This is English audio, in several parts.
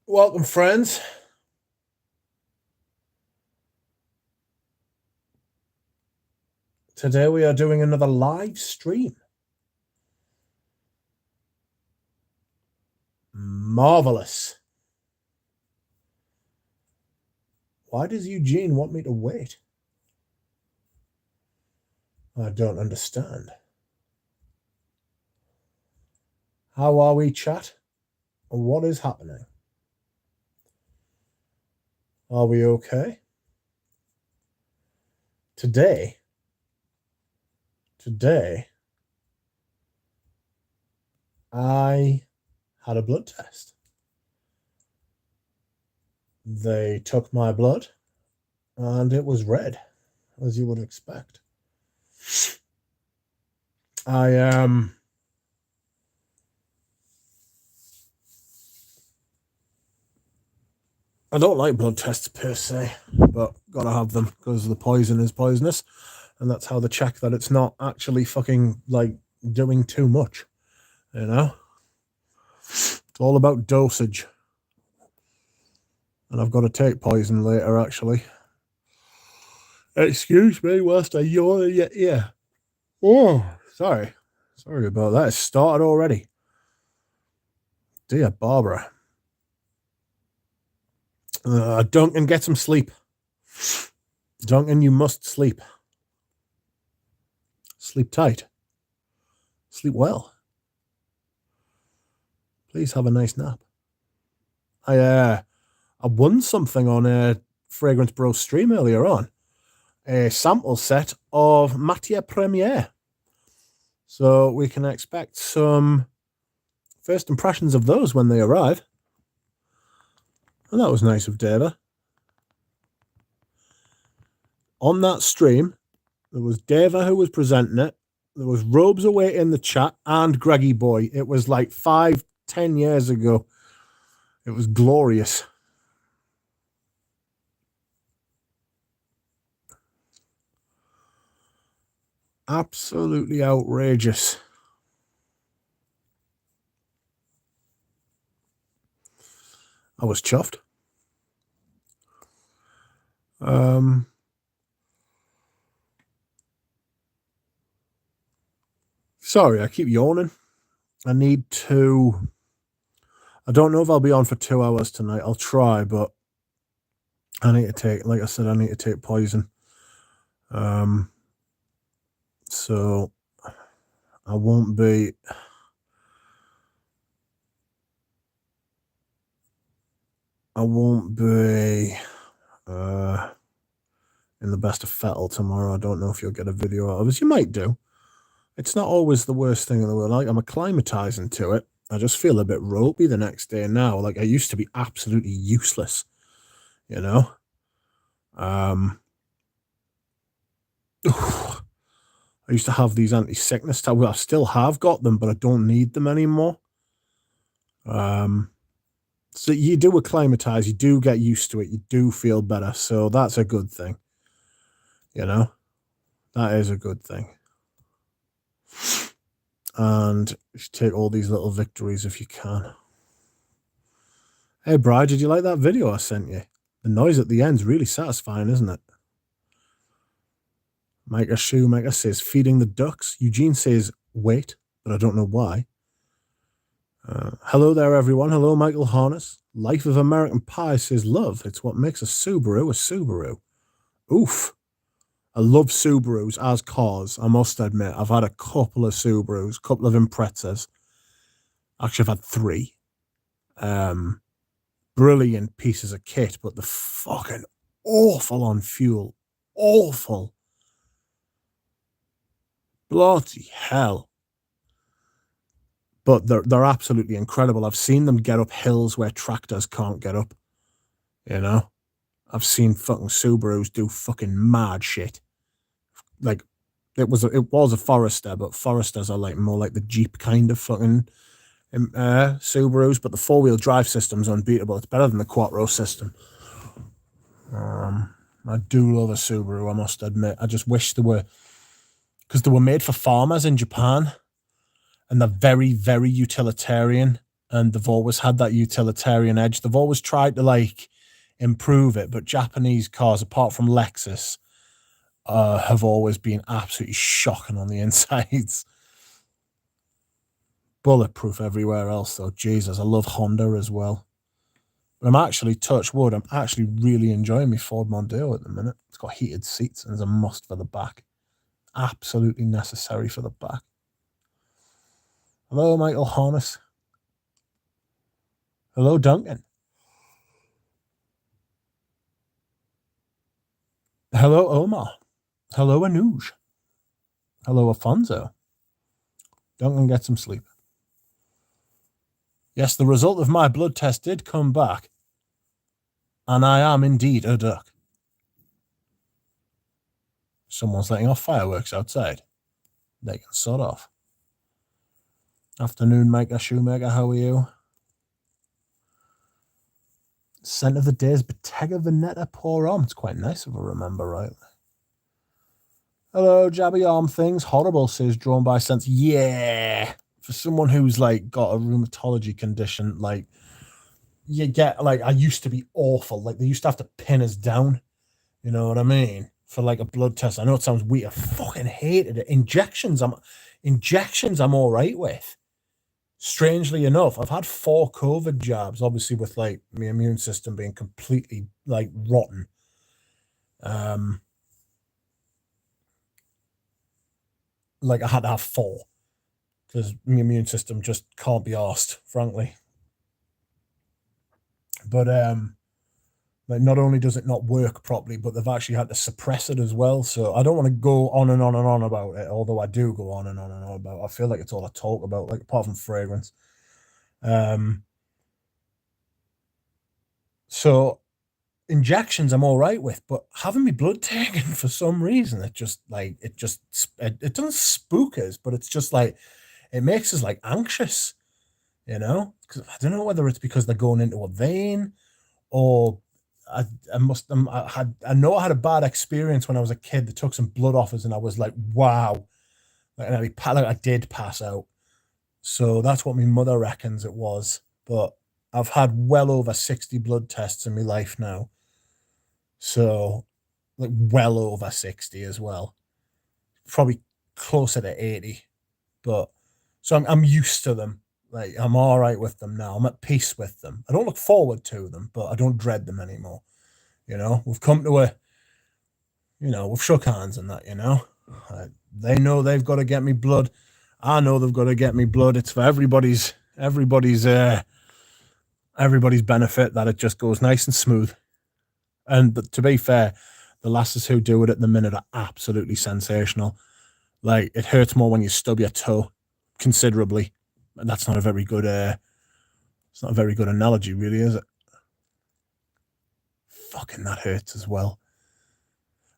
Welcome, friends. Today we are doing another live stream. Marvelous. Why does Eugene want me to wait? I don't understand. How are we, chat? What is happening? Are we okay? Today, I had a blood test. They took my blood, and it was red, as you would expect. I don't like blood tests per se, but gotta have them because the poison is poisonous, and that's how they check that it's not actually fucking like doing too much. You know, it's all about dosage. And I've got to take poison later, actually. Excuse me whilst I yawn in your ear. Oh, sorry about that. It started already. Dear Barbara. Duncan, get some sleep. Duncan, you must sleep. Sleep tight. Sleep well. Please have a nice nap. I won something on a Fragrance Bro stream earlier on. A sample set of Matière Première. So we can expect some first impressions of those when they arrive. And that was nice of Dava. On that stream, there was Dava who was presenting it. There was Robes Away in the chat and Greggy Boy. It was like 5-10 years ago. It was glorious. Absolutely outrageous. I was chuffed. Sorry, I keep yawning. I don't know if I'll be on for 2 hours tonight. I'll try, but I need to take, like I said, I need to take poison. So I won't be in the best of fettle tomorrow. I don't know if you'll get a video out of it. You might do. It's not always the worst thing in the world. Like, I'm acclimatizing to it. I just feel a bit ropey the next day now. Like, I used to be absolutely useless, you know? I used to have these anti-sickness tablets. Well, I still have got them, but I don't need them anymore. So you do acclimatize, you do get used to it, you do feel better. So that's a good thing. You know? That is a good thing. And you should take all these little victories if you can. Hey, Bri, did you like that video I sent you? The noise at the end's really satisfying, isn't it? Micah Shoemaker says, feeding the ducks. Eugene says, wait, but I don't know why. Hello there, everyone. Hello, Michael Harness. Life of American Pie says, love. It's what makes a Subaru a Subaru. Oof. I love Subarus as cars, I must admit. I've had a couple of Subarus, a couple of Imprezas. Actually, I've had 3. Brilliant pieces of kit, but they're fucking awful on fuel. Awful. Bloody hell. But they're absolutely incredible. I've seen them get up hills where tractors can't get up. You know? I've seen fucking Subarus do fucking mad shit. Like, it was a Forester, but Foresters are like more like the Jeep kind of fucking Subarus, but the 4-wheel drive system's unbeatable. It's better than the Quattro system. I do love a Subaru, I must admit. I just wish they were, because they were made for farmers in Japan, and they're very, very utilitarian. and they've always had that utilitarian edge. They've always tried to like improve it, but Japanese cars, apart from Lexus, have always been absolutely shocking on the insides. Bulletproof everywhere else, though. Jesus, I love Honda as well. But I'm actually, touch wood, I'm actually really enjoying my Ford Mondeo at the minute. It's got heated seats and there's a must for the back. Absolutely necessary for the back. Hello, Michael Harness. Hello, Duncan. Hello, Omar. Hello, Anuj. Hello, Afonso. Duncan, get some sleep. Yes, the result of my blood test did come back. And I am indeed a duck. Someone's letting off fireworks outside. They can sod off. Afternoon, Micah Shoemaker, how are you? Scent of the day is Bottega Veneta Pour Homme. It's quite nice if I remember rightly. Hello, Jabby Arm Things. Horrible, says Drawn by Sense. Yeah. For someone who's like got a rheumatology condition, like you get like, I used to be awful. Like they used to have to pin us down. You know what I mean? For like a blood test. I know it sounds weird. I fucking hated it. Injections I'm all right with. Strangely enough, I've had 4 COVID jabs, obviously with like my immune system being completely like rotten. Like I had to have 4 because my immune system just can't be arsed, frankly. But like not only does it not work properly, but they've actually had to suppress it as well. So I don't want to go on and on and on about it, although I do go on and on and on about it. I feel like it's all I talk about, like apart from fragrance. So injections I'm all right with, but having me blood taken for some reason, it doesn't spook us, but it's just like it makes us like anxious, you know? Because I don't know whether it's because they're going into a vein or I know I had a bad experience when I was a kid that took some blood off us and I was like, wow. Like, I did pass out. So that's what my mother reckons it was. But I've had well over 60 blood tests in my life now. So, like, well over 60 as well. Probably closer to 80. But, so I'm used to them. Like, I'm all right with them now. I'm at peace with them. I don't look forward to them, but I don't dread them anymore. You know, we've come to we've shook hands and that, you know. They know they've got to get me blood. I know they've got to get me blood. It's for everybody's benefit that it just goes nice and smooth. And to be fair, the lasses who do it at the minute are absolutely sensational. Like it hurts more when you stub your toe considerably. And that's not a very good it's not a very good analogy, really, is it? Fucking that hurts as well.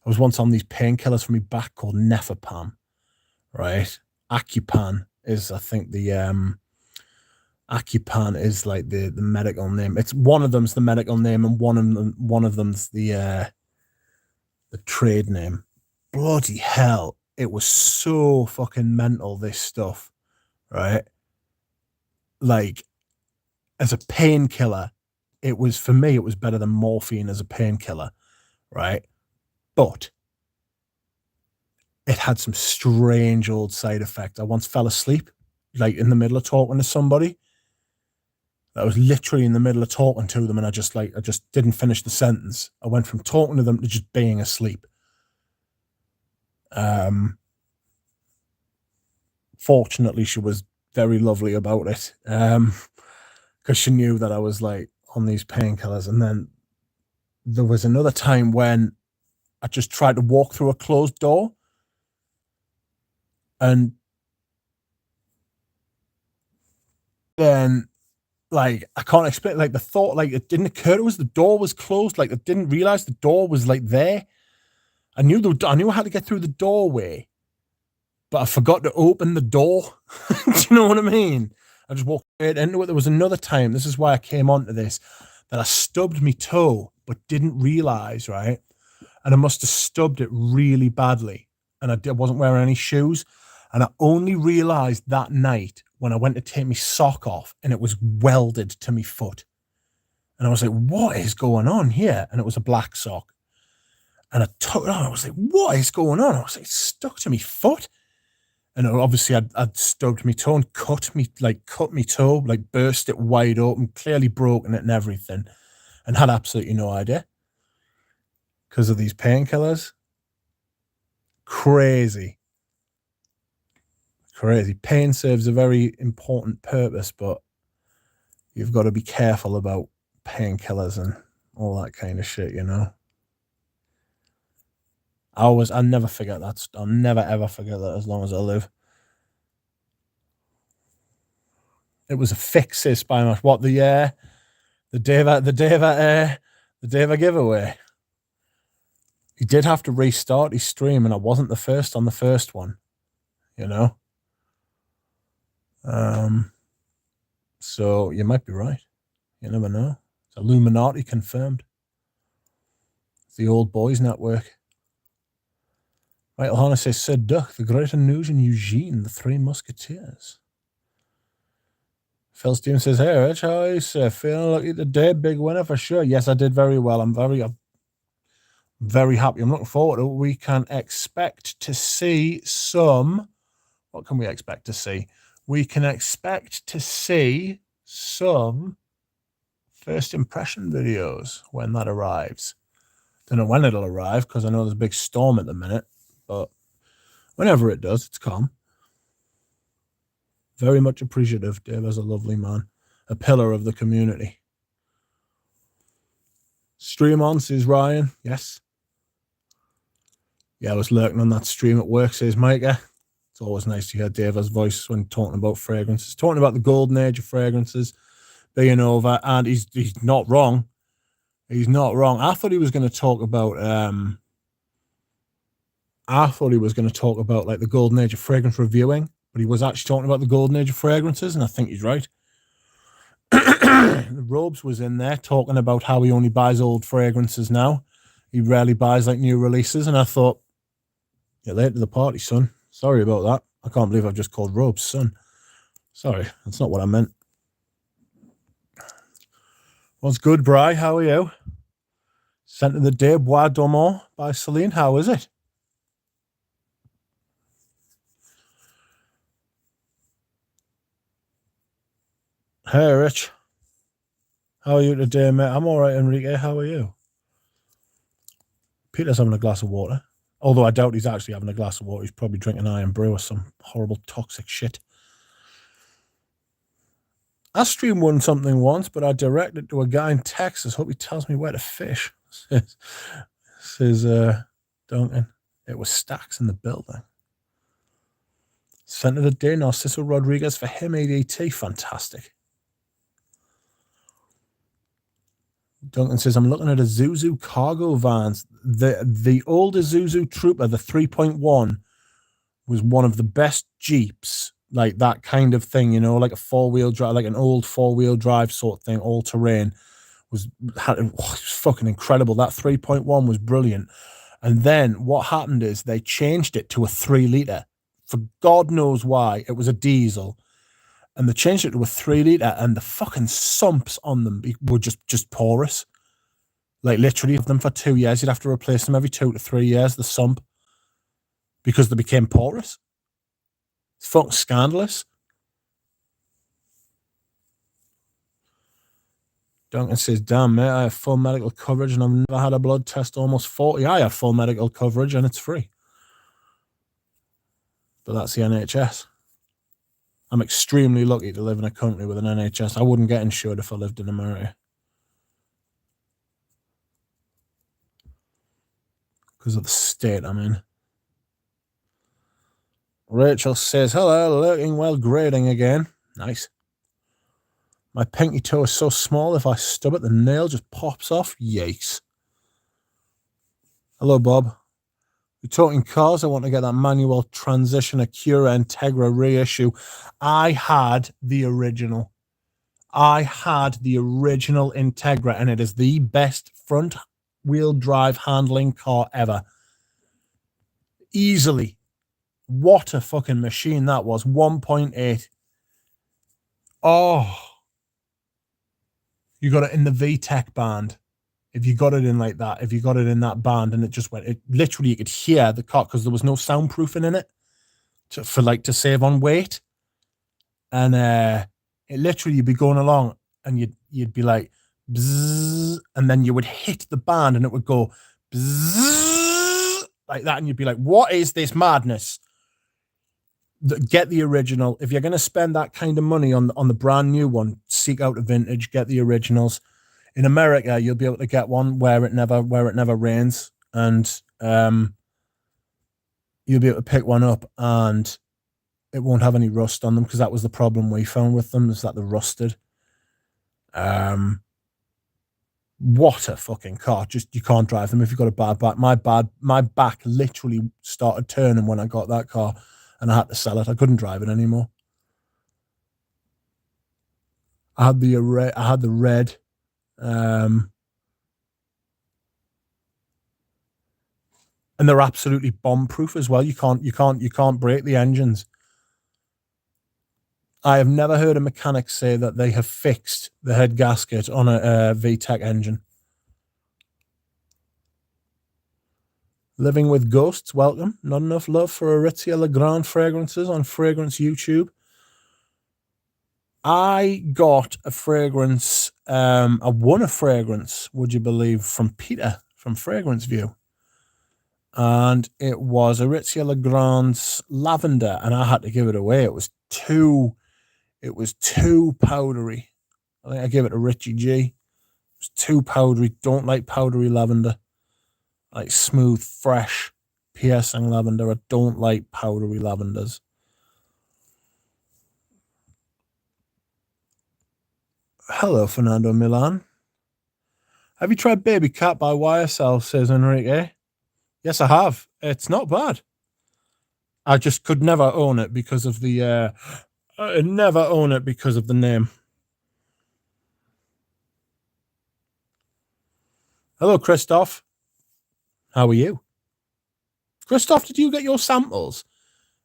I was once on these painkillers for my back called Nefapam, right? Acupan is, I think, the Acupan is like the medical name. It's one of them's the medical name, and one of them's the trade name. Bloody hell! It was so fucking mental, this stuff, right? Like, as a painkiller, it was, for me, it was better than morphine as a painkiller, right? But it had some strange old side effects. I once fell asleep, like in the middle of talking to somebody. I was literally in the middle of talking to them, and I just didn't finish the sentence. I went from talking to them to just being asleep. Fortunately, she was very lovely about it, because she knew that I was like on these painkillers. And then there was another time when I just tried to walk through a closed door, and then, like, I can't explain, like, the thought, like, it didn't occur to us the door was closed. Like, I didn't realize the door was, like, there. I knew how to get through the doorway, but I forgot to open the door. Do you know what I mean? I just walked straight into it. There was another time, this is why I came onto this, that I stubbed my toe, but didn't realize, right? And I must have stubbed it really badly. And I wasn't wearing any shoes. And I only realized that night when I went to take my sock off and it was welded to my foot. And I was like, what is going on here? And it was a black sock. And I took it on. I was like, what is going on? I was like, stuck to my foot. And obviously I'd stubbed my toe and cut me toe, like burst it wide open, clearly broken it and everything. And had absolutely no idea. Because of these painkillers. Crazy. Pain serves a very important purpose, but you've got to be careful about painkillers and all that kind of shit, you know. I'll never forget that. I'll never ever forget that as long as I live. It was a fixes by much. What the day of a giveaway. He did have to restart his stream, and I wasn't the first on the first one, you know. So you might be right. You never know. It's Illuminati confirmed. It's the Old Boys Network. Michael Horner says, Sir Duck, the greater news in Eugene, the Three Musketeers. Phil Stevens says, hey, Rich, how are you, sir? Feeling lucky today? Big winner for sure. Yes, I did very well. I'm very happy. I'm looking forward to it. We can expect to see some... What can we expect to see? We can expect to see some first impression videos when that arrives. Don't know when it'll arrive because I know there's a big storm at the minute, but whenever it does, it's calm. Very much appreciative. Dave is a lovely man, a pillar of the community. Stream on, says Ryan. Yes. Yeah, I was lurking on that stream at work, says Micah. It's always nice to hear Dave's voice when talking about fragrances, talking about the golden age of fragrances being over, and he's not wrong. He's not wrong. I thought he was going to talk about like the golden age of fragrance reviewing, but he was actually talking about the golden age of fragrances, and I think he's right. The Robes was in there talking about how he only buys old fragrances now. He rarely buys like new releases, and I thought, you're late to the party, son. Sorry about that. I can't believe I've just called Robes son. Sorry, that's not what I meant. What's good, Bri? How are you? Sent to the Day Bois Dormant by Celine. How is it? Hey, Rich. How are you today, mate? I'm all right, Enrique. How are you? Peter's having a glass of water. Although I doubt he's actually having a glass of water. He's probably drinking Iron Brew or some horrible toxic shit. I streamed one something once, but I directed to a guy in Texas. Hope he tells me where to fish. Says Duncan. It was Stacks in the building. Sent of the day, Narciso Rodriguez for him, ADT. Fantastic. Duncan says, I'm looking at a Zuzu cargo vans. The older Zuzu Trooper, the 3.1, was one of the best Jeeps, like that kind of thing, you know, like a four-wheel drive, like an old four-wheel drive sort of thing, all-terrain. It was fucking incredible. That 3.1 was brilliant. And then what happened is they changed it to a 3-liter. For God knows why. It was a diesel. And they changed it to a 3-liter, and the fucking sumps on them were just porous. Like literally, of them for 2 years, you'd have to replace them every 2 to 3 years, the sump, because they became porous. It's fucking scandalous. Duncan says, damn, mate, I have full medical coverage and I've never had a blood test almost 40. I have full medical coverage and it's free. But that's the NHS. I'm extremely lucky to live in a country with an NHS. I wouldn't get insured if I lived in America. Because of the state I'm in. Rachel says, hello, looking well, grading again. Nice. My pinky toe is so small, if I stub it, the nail just pops off. Yikes. Hello, Bob. We're talking cars. I want to get that manual transition Acura Integra reissue. I had the original. Integra, and it is the best front-wheel drive handling car ever. Easily. What a fucking machine that was. 1.8. Oh, you got it in the VTech band. If you got it in like that, if you got it in that band and it just went, it literally, you could hear the car because there was no soundproofing in it to save on weight. And it literally, you'd be going along and you'd be like, bzzz, and then you would hit the band and it would go bzzz, like that. And you'd be like, what is this madness? Get the original. If you're going to spend that kind of money on the brand new one, seek out a vintage, get the originals. In America, you'll be able to get one where it never rains, and you'll be able to pick one up and it won't have any rust on them, because that was the problem we found with them, is that they're rusted. What a fucking car. Just, you can't drive them if you've got a bad back. My back literally started turning when I got that car and I had to sell it. I couldn't drive it anymore. I had the red. And they're absolutely bomb proof as well. You can't break the engines. I have never heard a mechanic say that they have fixed the head gasket on a VTEC engine. Living with Ghosts, welcome. Not enough love for Aritzia Legrand fragrances on Fragrance YouTube. I got a fragrance, I won a fragrance, would you believe, from Peter from Fragrance View. And it was Aritzia Legrand's Lavender, and I had to give it away. It was too powdery. I think I gave it to Richie G. It was too powdery. Don't like powdery lavender. I like smooth, fresh, piercing lavender. I don't like powdery lavenders. Hello, Fernando Milan. Have you tried Baby Cat by YSL, says Enrique. Yes, I have. It's not bad. I just could never own it because of the name. Hello, Christoph. How are you? Christoph, did you get your samples?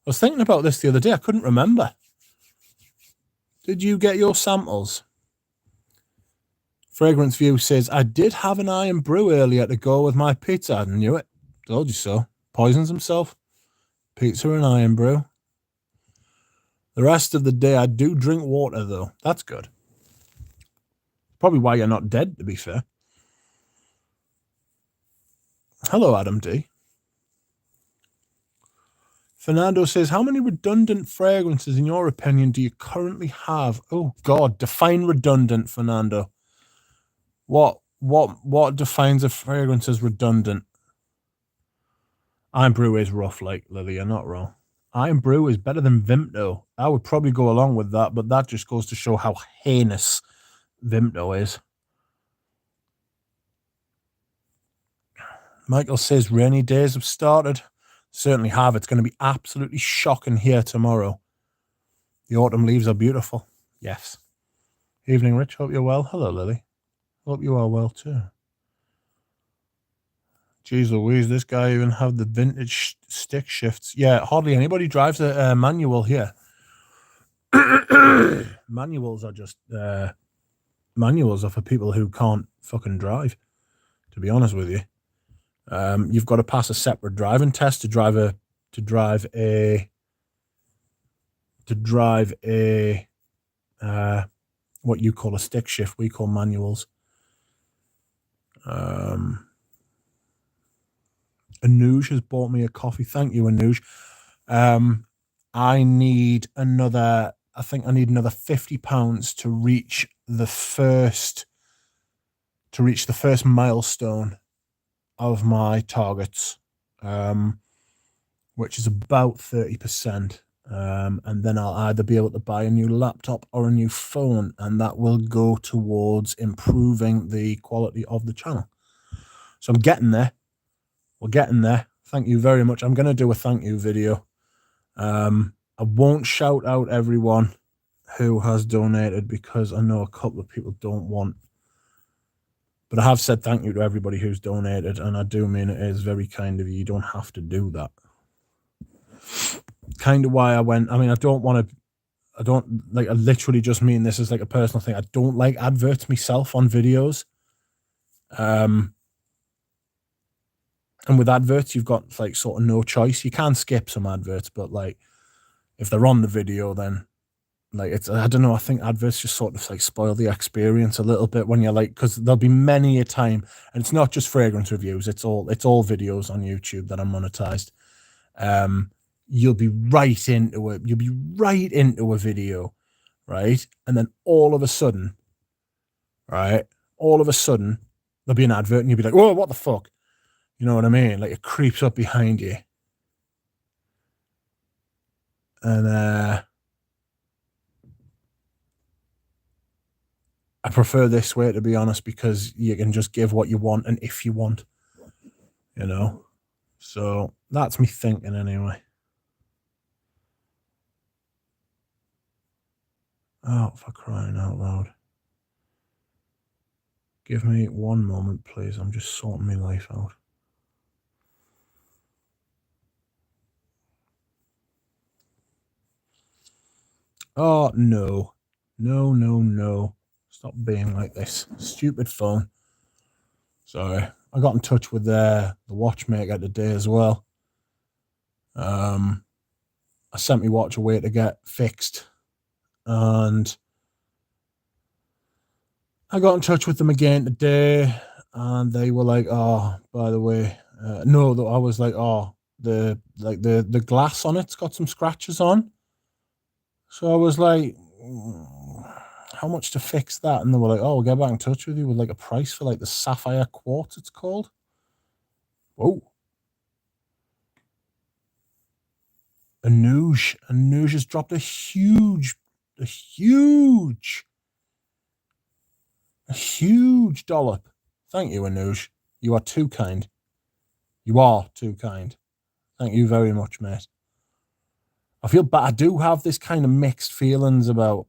I was thinking about this the other day. I couldn't remember. Did you get your samples? Fragrance View says, I did have an iron brew earlier to go with my pizza. I knew it. Told you so. Poisons himself. Pizza and iron brew. The rest of the day, I do drink water, though. That's good. Probably why you're not dead, to be fair. Hello, Adam D. Fernando says, how many redundant fragrances, in your opinion, do you currently have? Oh, God, define redundant, Fernando. What defines a fragrance as redundant? Iron Brew is rough, like, Lily, you're not wrong. Iron Brew is better than Vimto. I would probably go along with that, but that just goes to show how heinous Vimto is. Michael says, rainy days have started. Certainly have. It's going to be absolutely shocking here tomorrow. The autumn leaves are beautiful. Yes. Evening, Rich. Hope you're well. Hello, Lily. Hope you are well, too. Jeez Louise, this guy even have the vintage stick shifts. Yeah, hardly anybody drives a manual here. Manuals are just manuals are for people who can't fucking drive, to be honest with you. You've got to pass a separate driving test to drive a what you call a stick shift. We call manuals. Anuj has bought me a coffee. Thank you, Anuj. I need another £50 to reach the first milestone of my targets, which is about 30%. And then I'll either be able to buy a new laptop or a new phone, and that will go towards improving the quality of the channel. So I'm getting there. We're getting there. Thank you very much. I'm going to do a thank you video. I won't shout out everyone who has donated because I know a couple of people don't want. But I have said thank you to everybody who's donated, and I do mean it is very kind of you. You don't have to do that. Kind of why I went. I mean, I don't want to. I don't like, I literally just mean this as like a personal thing. I don't like adverts myself on videos. And with adverts, you've got like sort of no choice. You can skip some adverts, but like if they're on the video, then like it's, I don't know, I think adverts just sort of like spoil the experience a little bit when you're like, because there'll be many a time, and it's not just fragrance reviews, it's all videos on YouTube that are monetized. You'll be right into it. You'll be right into a video, right? And then all of a sudden, right? All of a sudden, there'll be an advert and you'll be like, "Oh, what the fuck?" You know what I mean? Like it creeps up behind you. And I prefer this way, to be honest, because you can just give what you want and if you want, you know? So that's me thinking anyway. Oh, for crying out loud. Give me one moment, please. I'm just sorting my life out. Oh, no. No, no, no. Stop being like this. Stupid phone. Sorry. I got in touch with the watchmaker today as well. I sent my watch away to get fixed. And I got in touch with them again today. And they were like, "Oh, by the way, no," I was like, "Oh, the glass on it's got some scratches on." So I was like, "How much to fix that?" And they were like, "Oh, we'll get back in touch with you with like a price for like the sapphire quartz, it's called." Oh, Anuj has dropped a huge, a huge, a huge dollop. Thank you, Anuj. You are too kind. You are too kind. Thank you very much, mate. I feel bad. I do have this kind of mixed feelings about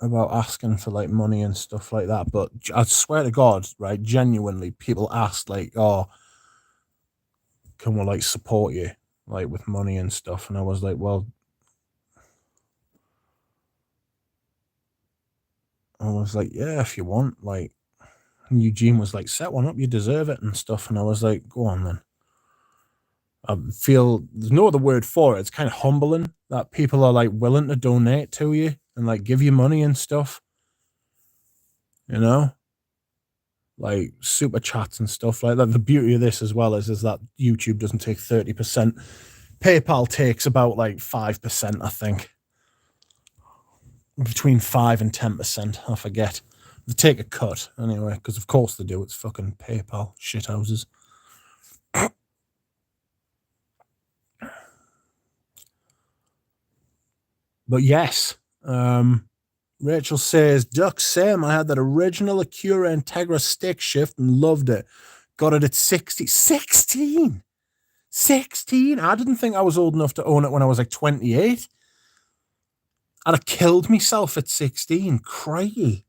asking for like money and stuff like that. But I swear to God, right, genuinely, people ask like, "Oh, can we like support you like with money and stuff?" And I was like, "Well," I was like, "Yeah, if you want." Like, and Eugene was like, "Set one up, you deserve it," and stuff. And I was like, "Go on then." I feel there's no other word for it. It's kind of humbling that people are like willing to donate to you and like give you money and stuff, you know, like super chats and stuff like that. The beauty of this as well is that YouTube doesn't take 30%. PayPal takes about like 5%, I think. Between 5 and 10%, I forget. They take a cut anyway, because of course they do. It's fucking PayPal shithouses. But yes, Rachel says, "Duck Sam, I had that original Acura Integra stick shift and loved it. Got it at 60. 16! 16! I didn't think I was old enough to own it when I was like 28. I'd have killed myself at 16. Crikey.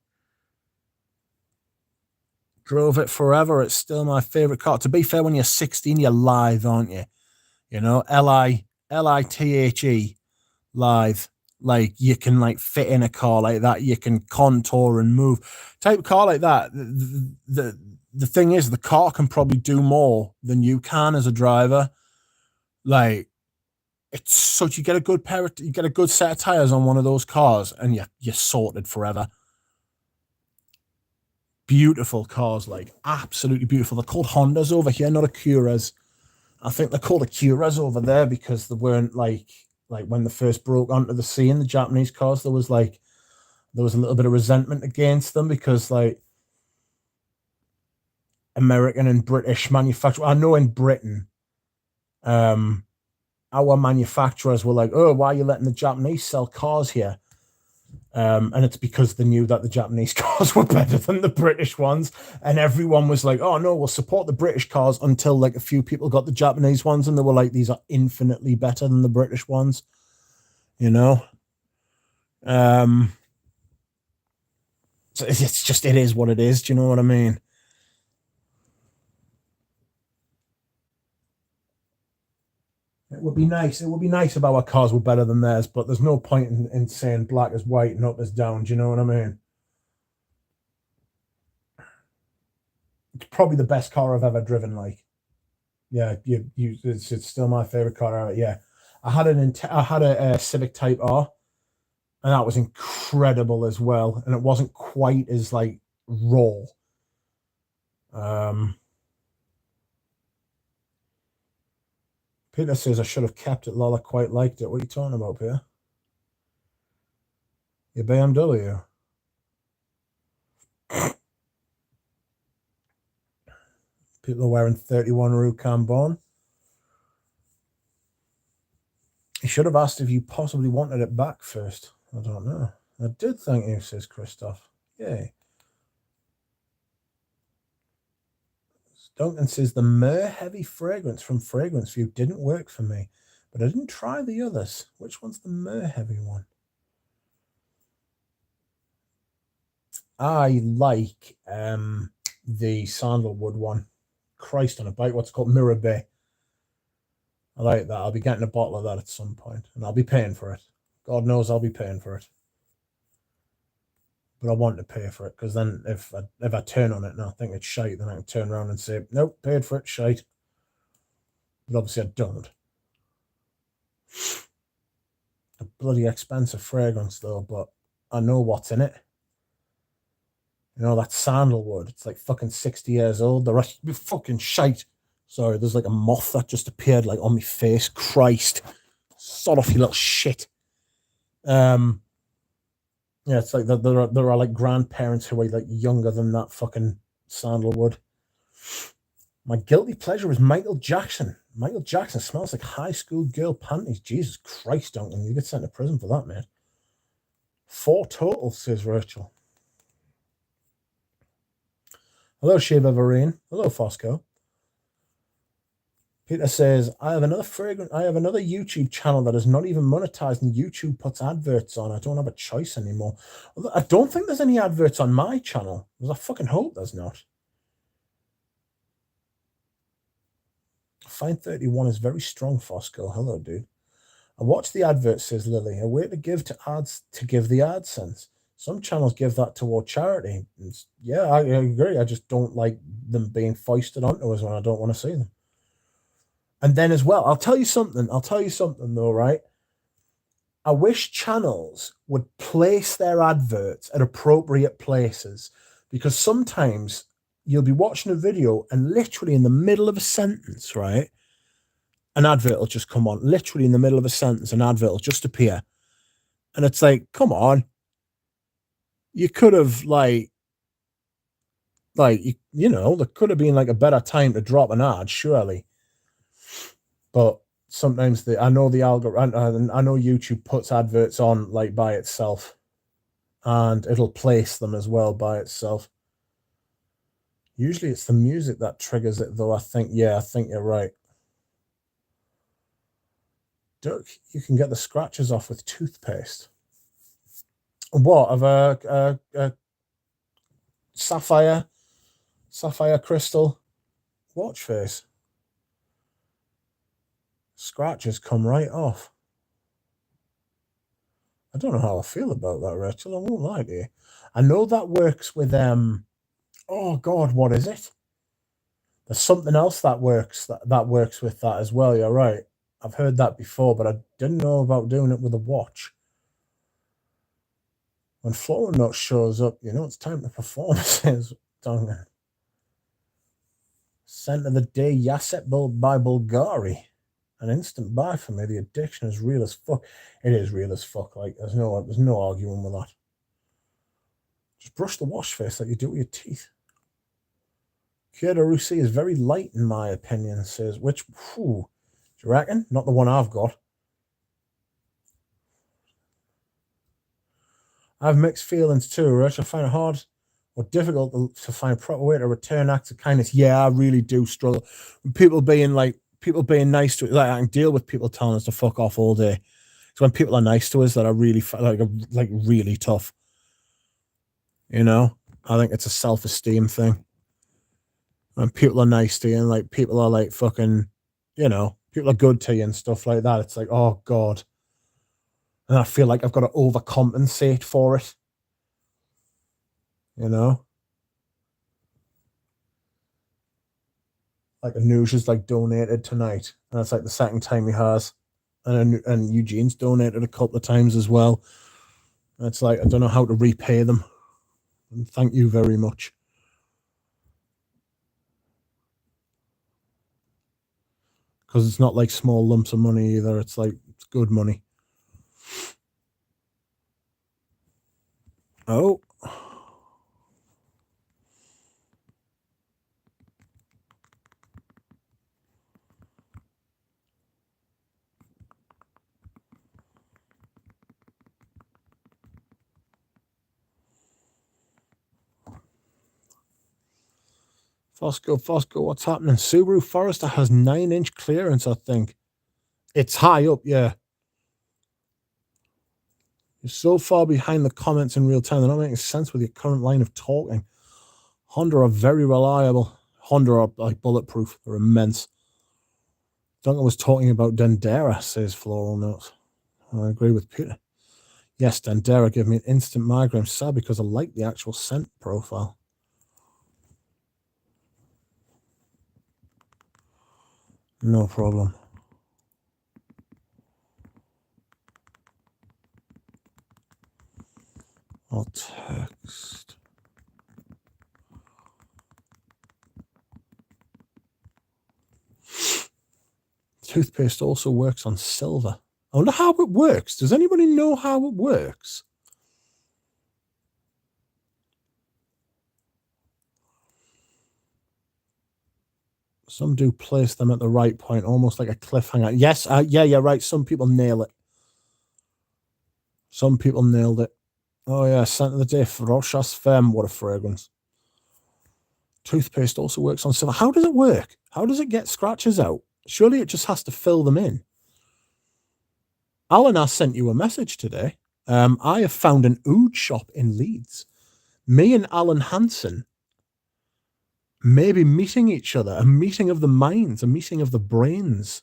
Drove it forever. It's still my favorite car. To be fair, when you're 16, you're lithe, aren't you? You know, Lithe, lithe. Like you can like fit in a car like that. You can contour and move. Type of car like that. The thing is, the car can probably do more than you can as a driver. Like it's such, you get a good you get a good set of tires on one of those cars, and you're sorted forever. Beautiful cars, like absolutely beautiful. They're called Hondas over here, not Acuras. I think they're called Acuras over there because they weren't like when they first broke onto the scene, the Japanese cars, there was a little bit of resentment against them because like American and British manufacturers. I know in Britain, our manufacturers were like, "Oh, why are you letting the Japanese sell cars here?" And it's because they knew that the Japanese cars were better than the British ones, and everyone was like, "Oh no, we'll support the British cars," until like a few people got the Japanese ones, and they were like, "These are infinitely better than the British ones," you know. So it's just, it is what it is. Do you know what I mean? It would be nice. It would be nice if our cars were better than theirs, but there's no point in saying black is white and up is down. Do you know what I mean? It's probably the best car I've ever driven. Like, yeah, it's still my favorite car ever. Yeah, I had a Civic Type R, and that was incredible as well. And it wasn't quite as like raw. Peter says I should have kept it. Lola quite liked it. What are you talking about, Peter? Your BMW. People are wearing 31 Rue Cambon. He should have asked if you possibly wanted it back first. I don't know. I did, thank you, says Christoph. Yay. Duncan says the myrrh heavy fragrance from Fragrance View didn't work for me, but I didn't try the others. Which one's the myrrh heavy one? I like the sandalwood one. Christ on a bike, what's it called? Mirror Bay. I like that. I'll be getting a bottle of that at some point, and I'll be paying for it. God knows I'll be paying for it. But I want to pay for it, because then if I turn on it and I think it's shite, then I can turn around and say, nope, paid for it, shite. But obviously I don't. A bloody expensive fragrance though, but I know what's in it. You know, that sandalwood, it's like fucking 60 years old. The rest be fucking shite. Sorry, there's like a moth that just appeared like on my face. Christ. Sod off, you little shit. Yeah, it's like there are like grandparents who are like younger than that fucking sandalwood. My guilty pleasure is Michael Jackson. Michael Jackson smells like high school girl panties. Jesus Christ, Duncan, you get sent to prison for that, mate. 4 total, says Rachel. Hello, Shiva Vareen. Hello, Fosco. Peter says, I have another YouTube channel that is not even monetized, and YouTube puts adverts on. I don't have a choice anymore. I don't think there's any adverts on my channel. I fucking hope there's not. Fine 31 is very strong, Fosco. Hello, dude. I watch the advert, says Lily. A way to give the AdSense. Some channels give that toward charity. Yeah, I agree. I just don't like them being foisted onto us when I don't want to see them. And then as well, I'll tell you something though, right? I wish channels would place their adverts at appropriate places, because sometimes you'll be watching a video and literally in the middle of a sentence, right? An advert will just come on. Literally in the middle of a sentence, an advert will just appear. And it's like, come on. You could have you know, there could have been like a better time to drop an ad, surely. But sometimes I know the algorithm, I know YouTube puts adverts on like by itself, and it'll place them as well by itself. Usually it's the music that triggers it though, I think. Yeah, I think you're right. Duck, you can get the scratches off with toothpaste. What, of a sapphire crystal watch face? Scratches come right off. I don't know how I feel about that, Rachel. I won't lie to you. I know that works with oh God, what is it? There's something else that works with that as well. You're right. I've heard that before, but I didn't know about doing it with a watch. When Floral Note shows up, you know it's time to perform, says Duncan. Scent of the day, Yaset by Bulgari. An instant buy for me. The addiction is real as fuck. It is real as fuck. Like there's no arguing with that. Just brush the wash face like you do with your teeth. Kyoto Russi is very light in my opinion, says which do you reckon? Not the one I've got. I have mixed feelings too, Rich. I find it hard or difficult to find a proper way to return acts of kindness. Yeah, I really do struggle. People being nice to us, like I can deal with people telling us to fuck off all day. It's when people are nice to us that are really like really tough. You know, I think it's a self-esteem thing. When people are nice to you, and like people are like fucking, you know, people are good to you and stuff like that, it's like, oh God. And I feel like I've got to overcompensate for it. You know? Like Anusha's like donated tonight. And that's like the second time he has. And Eugene's donated a couple of times as well. And it's like, I don't know how to repay them. And thank you very much. Because it's not like small lumps of money either. It's like, it's good money. Oh. Fosco, what's happening? Subaru Forester has 9-inch clearance, I think. It's high up, yeah. You're so far behind the comments in real time, they're not making sense with your current line of talking. Honda are very reliable. Honda are like bulletproof. They're immense. Duncan was talking about Dendera, says Floral Notes. I agree with Peter. Yes, Dendera gave me an instant migraine. Sad because I like the actual scent profile. No problem. I'll text. Toothpaste also works on silver. I wonder how it works. Does anybody know how it works? Some do place them at the right point, almost like a cliffhanger. Yes, yeah, you're right. Some people nail it. Some people nailed it. Oh, yeah, scent of the day, Rochas Femme. What a fragrance. Toothpaste also works on silver. How does it work? How does it get scratches out? Surely it just has to fill them in. Alan, I sent you a message today. I have found an oud shop in Leeds. Me and Alan Hansen maybe meeting each other, a meeting of the minds, a meeting of the brains.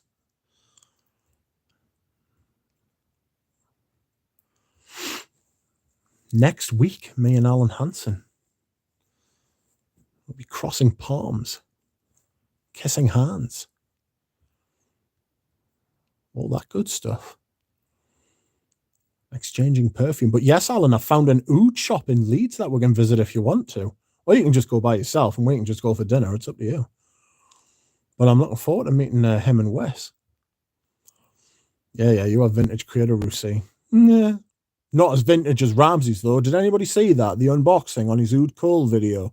Next week, me and Alan Hansen will be crossing palms, kissing hands, all that good stuff. Exchanging perfume. But yes, Alan, I found an oud shop in Leeds that we can visit if you want to. Or you can just go by yourself and we can just go for dinner. It's up to you. But I'm looking forward to meeting him and Wes. Yeah, you have vintage Creator Roussi. Yeah. Not as vintage as Ramsey's, though. Did anybody see that? The unboxing on his Oud Cole video.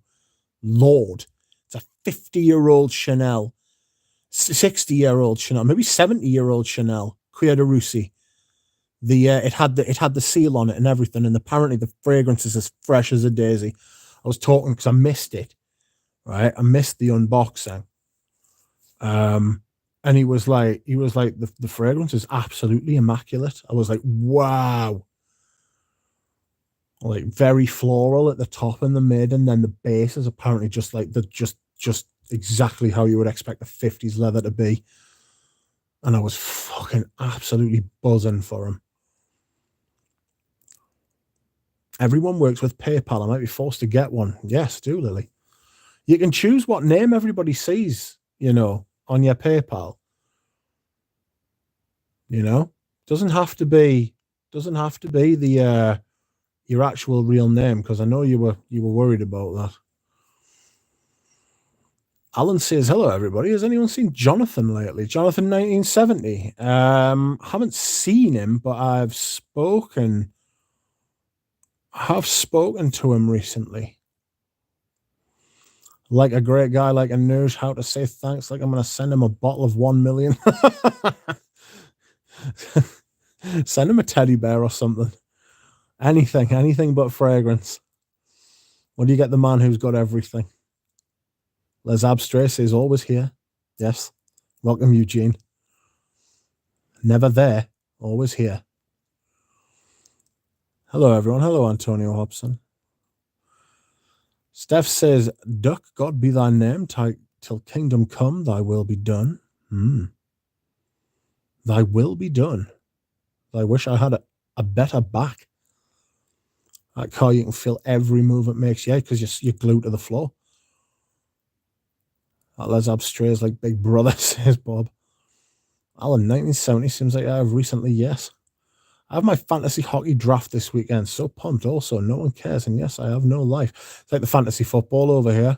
Lord. It's a 50-year-old Chanel. 60-year-old Chanel. Maybe 70-year-old Chanel. Creator Roussi. It had the seal on it and everything, and apparently the fragrance is as fresh as a daisy. I was talking because I missed it, right? I missed the unboxing. And he was like, the fragrance is absolutely immaculate. I was like, wow. Like very floral at the top and the mid, and then the base is apparently just like just exactly how you would expect a 50s leather to be. And I was fucking absolutely buzzing for him. Everyone works with PayPal. I might be forced to get one. Yes, do, Lily. You can choose what name everybody sees, on your PayPal. Doesn't have to be the your actual real name, because I know you were worried about that. Alan says, hello, everybody. Has anyone seen Jonathan lately? Jonathan 1970. Haven't seen him, but I've spoken to him recently. Like a great guy, like a knows how to say thanks, like I'm going to send him a bottle of 1 million. Send him a teddy bear or something. Anything but fragrance. What do you get the man who's got everything? Les Abstrace is always here. Yes. Welcome, Eugene. Never there, always here. Hello, everyone. Hello, Antonio Hobson. Steph says, Duck, God be thy name, till kingdom come, thy will be done. Thy will be done. I wish I had a better back. That car, you can feel every move it makes. Yeah, because you're glued to the floor. That Les Abstrays like Big Brother, says Bob. Alan, 1970 seems like I have recently, yes. I have my fantasy hockey draft this weekend. So pumped. Also, no one cares. And yes, I have no life. It's like the fantasy football over here.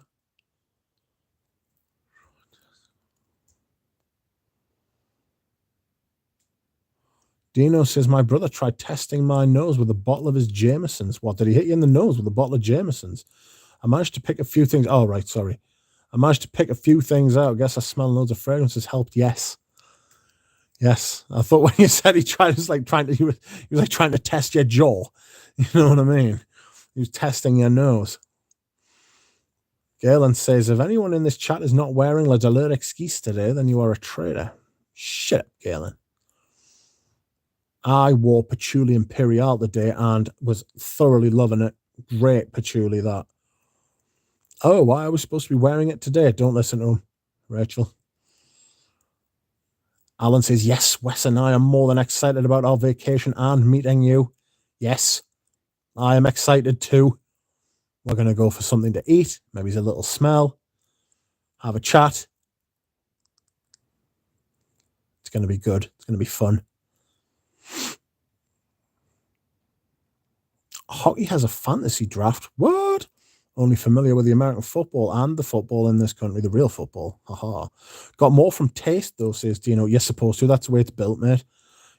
Dino says, my brother tried testing my nose with a bottle of his Jamesons. What, did he hit you in the nose with a bottle of Jamesons? I managed to pick a few things. Oh, right, sorry. I managed to pick a few things out. I guess I smell loads of fragrances helped. Yes. Yes. I thought when you said he was like trying to test your jaw. You know what I mean? He was testing your nose. Galen says, if anyone in this chat is not wearing La Douleur Exquise today, then you are a traitor. Shut up, Galen. I wore Patchouli Imperial today and was thoroughly loving it. Great patchouli, that. Oh, why I was supposed to be wearing it today? Don't listen to him, Rachel. Alan says, yes, Wes and I are more than excited about our vacation and meeting you. Yes, I am excited too. We're going to go for something to eat. Maybe a little smell. Have a chat. It's going to be good. It's going to be fun. Hockey has a fantasy draft. What? Only familiar with the American football and the football in this country, the real football. Haha. Got more from taste, though, says Dino. You're supposed to. That's the way it's built, mate.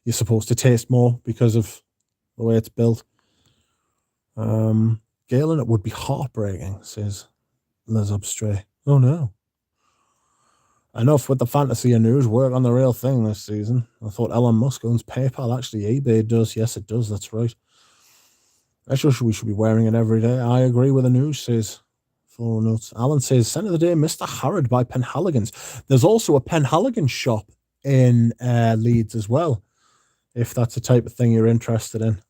You're supposed to taste more because of the way it's built. Galen, it would be heartbreaking, says Liz Upstray. Oh, no. Enough with the fantasy and news. Work on the real thing this season. I thought Elon Musk owns PayPal. Actually, eBay does. Yes, it does. That's right. Actually, we should be wearing it every day. I agree with the news, says Full Notes. Alan says, Scent of the Day, Mr. Harrod by Penhaligons. There's also a Penhaligons shop in Leeds as well, if that's the type of thing you're interested in.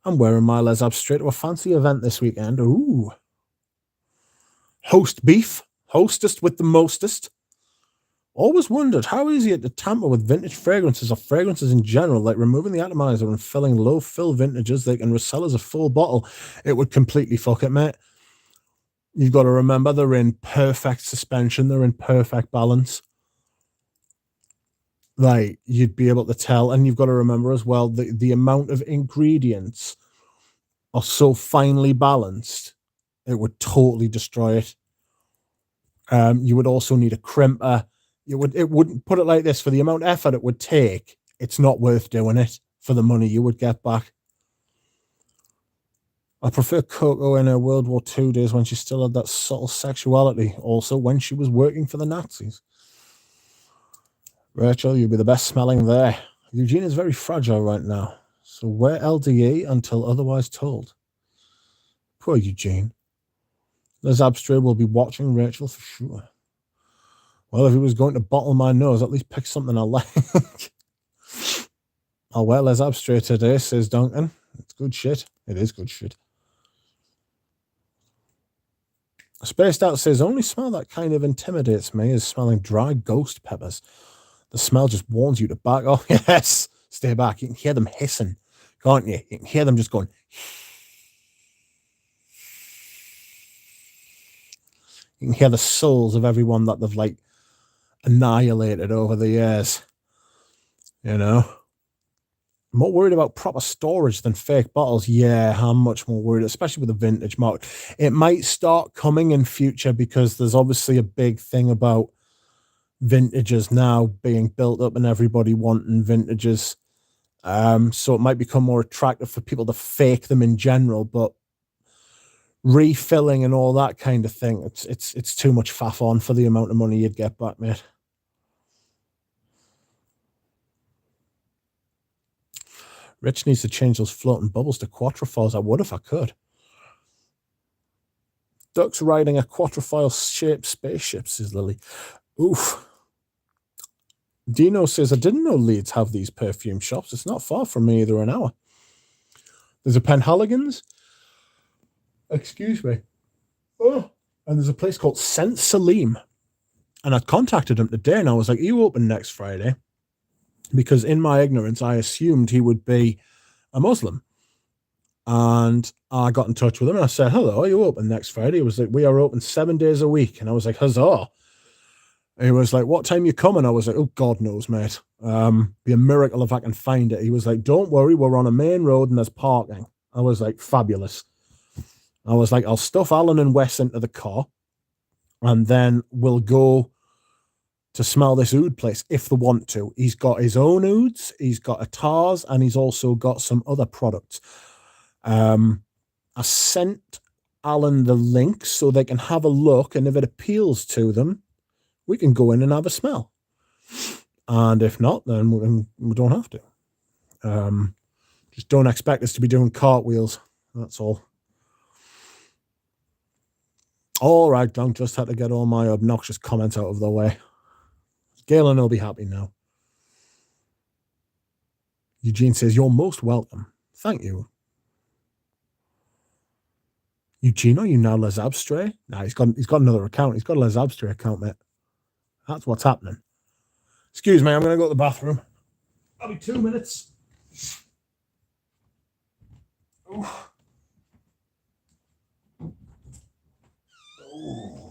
I'm wearing my Les Abs straight to a fancy event this weekend. Ooh. Host beef. Hostest with the mostest. Always wondered how easy it to tamper with vintage fragrances or fragrances in general, like removing the atomizer and filling low fill vintages they can resell as a full bottle. It would completely fuck it, mate. You've got to remember they're in perfect suspension. They're in perfect balance. Like, you'd be able to tell. And you've got to remember as well, the amount of ingredients are so finely balanced, it would totally destroy it. You would also need a crimper. It wouldn't, put it like this, for the amount of effort it would take, it's not worth doing it for the money you would get back. I prefer Coco in her World War II days when she still had that subtle sexuality, also when she was working for the Nazis. Rachel, you'll be the best smelling there. Eugene is very fragile right now, so wear LDE until otherwise told. Poor Eugene. Les Abstray will be watching Rachel for sure. Well, if he was going to bottle my nose, at least pick something I like. I'll wear Les Abstray today, says Duncan. It's good shit. It is good shit. Spaced Out says, only smell that kind of intimidates me is smelling dry ghost peppers. The smell just warns you to back off. Yes, stay back. You can hear them hissing, can't you? You can hear them just going. You can hear the souls of everyone that they've like annihilated over the years. You know? I'm more worried about proper storage than fake bottles. Yeah, I'm much more worried, especially with the vintage market. It might start coming in future because there's obviously a big thing about vintages now being built up and everybody wanting vintages. So it might become more attractive for people to fake them in general, but refilling and all that kind of thing, it's too much faff on for the amount of money you'd get back, mate. Rich needs to change those floating bubbles to quatrefoils. I would if I could. Ducks riding a quatrefoil shaped spaceship, says Lily. Oof. Dino says, I didn't know Leeds have these perfume shops. It's not far from me, either an hour. There's a Penhaligons. Excuse me. Oh. And there's a place called Saint Salim. And I contacted him today and I was like, are you open next Friday? because in my ignorance, I assumed he would be a Muslim. And I got in touch with him and I said, hello, are you open next Friday? He was like, we are open 7 days a week. And I was like, huzzah. He was like, what time you coming? I was like, oh, God knows, mate. Be a miracle if I can find it. He was like, don't worry, we're on a main road and there's parking. I was like, fabulous. I was like, I'll stuff Alan and Wes into the car and then we'll go to smell this oud place if they want to. He's got his own ouds, he's got a Tars, and he's also got some other products. I sent Alan the link so they can have a look, and if it appeals to them, we can go in and have a smell. And if not, then we don't have to. Just don't expect us to be doing cartwheels. That's all. All right, Don, just had to get all my obnoxious comments out of the way. Galen will be happy now. Eugene says, you're most welcome. Thank you. Eugene, are you now Les Abstray? Nah, he's got another account. He's got a Les Abstray account, mate. That's what's happening. Excuse me, I'm going to go to the bathroom. I'll be 2 minutes. Oh. Oh.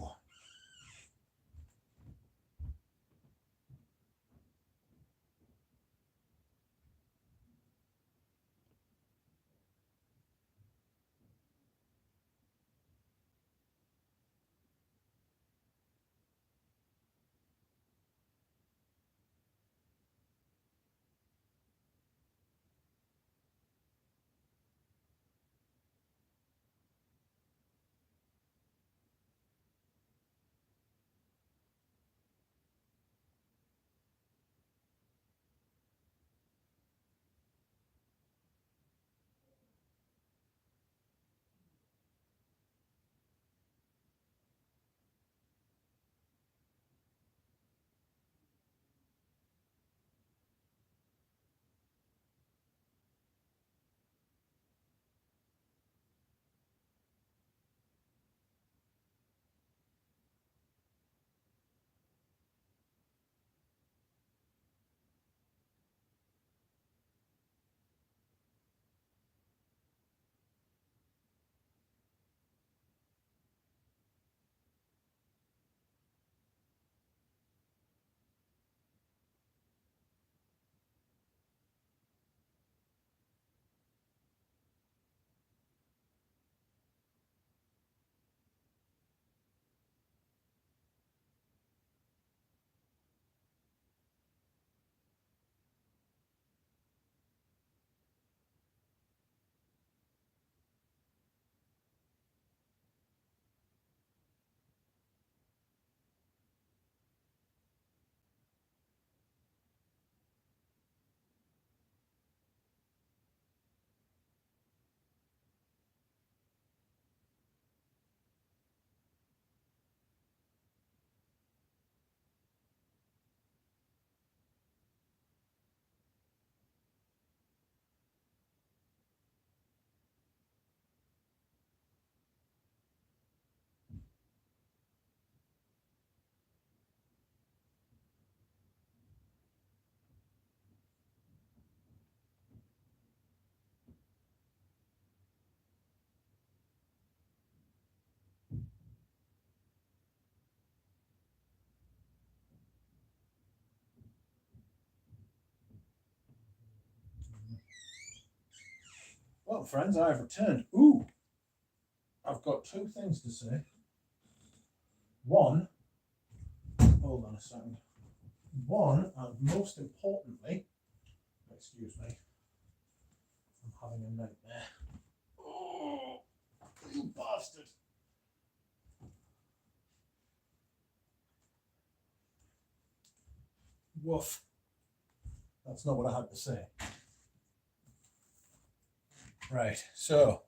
Well, friends, I have returned. Ooh, I've got two things to say. One, hold on a second. One, and most importantly, excuse me, I'm having a nightmare. Oh, you bastard. Woof. That's not what I had to say. Right, so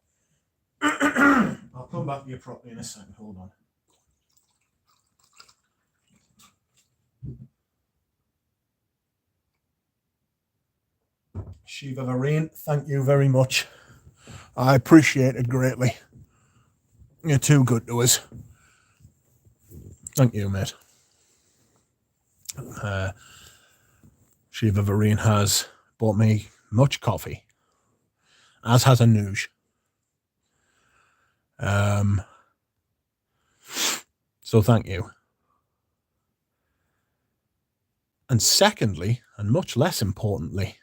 I'll come back to you properly in a second. Hold on. Shiva Vareen, thank you very much. I appreciate it greatly. You're too good to us. Thank you, mate. Shiva Vareen has bought me much coffee, as has Anuj. So thank you. And secondly, and much less importantly,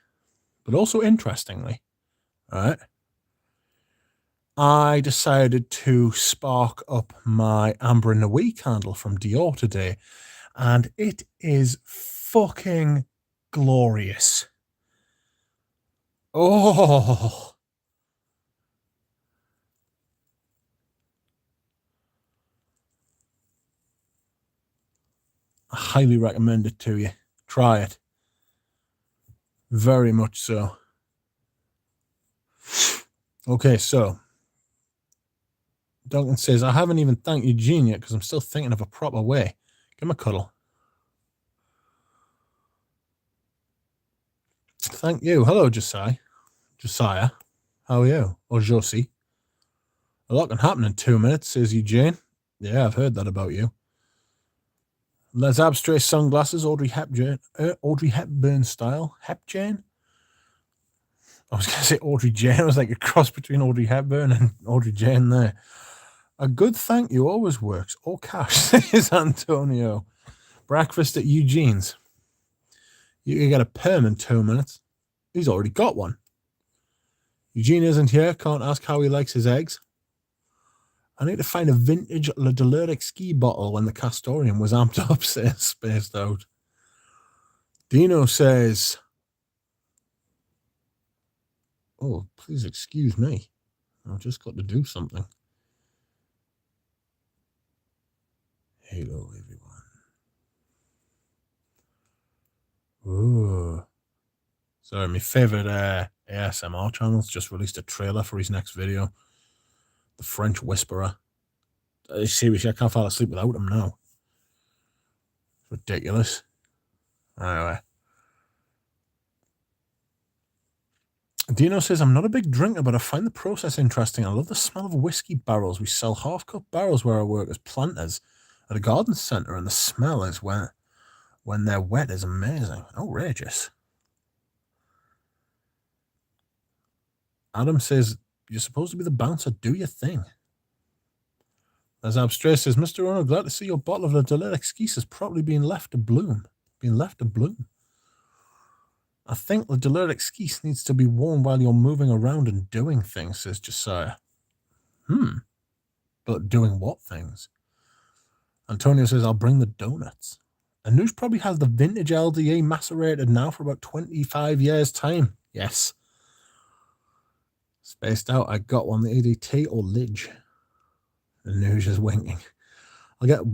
but also interestingly, right, I decided to spark up my Amber in the Wee candle from Dior today, and it is fucking glorious. Oh, I highly recommend it to you. Try it. Very much so. Okay, so Duncan says, I haven't even thanked Eugene yet because I'm still thinking of a proper way. Give him a cuddle. Thank you. Hello, Josiah. Josiah. How are you? Or Josie. A lot can happen in 2 minutes, says Eugene. Yeah, I've heard that about you. Les Abstray sunglasses, Audrey Hepburn style. Hepjane? I was going to say Audrey Jane. I was like a cross between Audrey Hepburn and Audrey Jane there. A good thank you always works. All cash, says Antonio. Breakfast at Eugene's. You can get a perm in 2 minutes. He's already got one. Eugene isn't here. Can't ask how he likes his eggs. I need to find a vintage Le Deliric ski bottle when the Castorium was amped up, says Spaced Out. Dino says, oh, please excuse me. I've just got to do something. Hello, everyone. Ooh. Sorry, my favorite ASMR channel's just released a trailer for his next video. The French Whisperer. Seriously, I can't fall asleep without him now. It's ridiculous. Anyway. Dino says, I'm not a big drinker, but I find the process interesting. I love the smell of whiskey barrels. We sell half-cup barrels where I work as planters at a garden centre, and the smell is when they're wet is amazing. Outrageous. Adam says, you're supposed to be the bouncer. Do your thing. As Abstray says, Mr. Ono, glad to see your bottle of the Deliric Skis has probably been left to bloom. I think the Deliric Skis needs to be worn while you're moving around and doing things, says Josiah. But doing what things? Antonio says, I'll bring the donuts. Anush probably has the vintage LDA macerated now for about 25 years' time. Yes. Spaced Out, I got one, the EDT or Lidge. Anush is winking.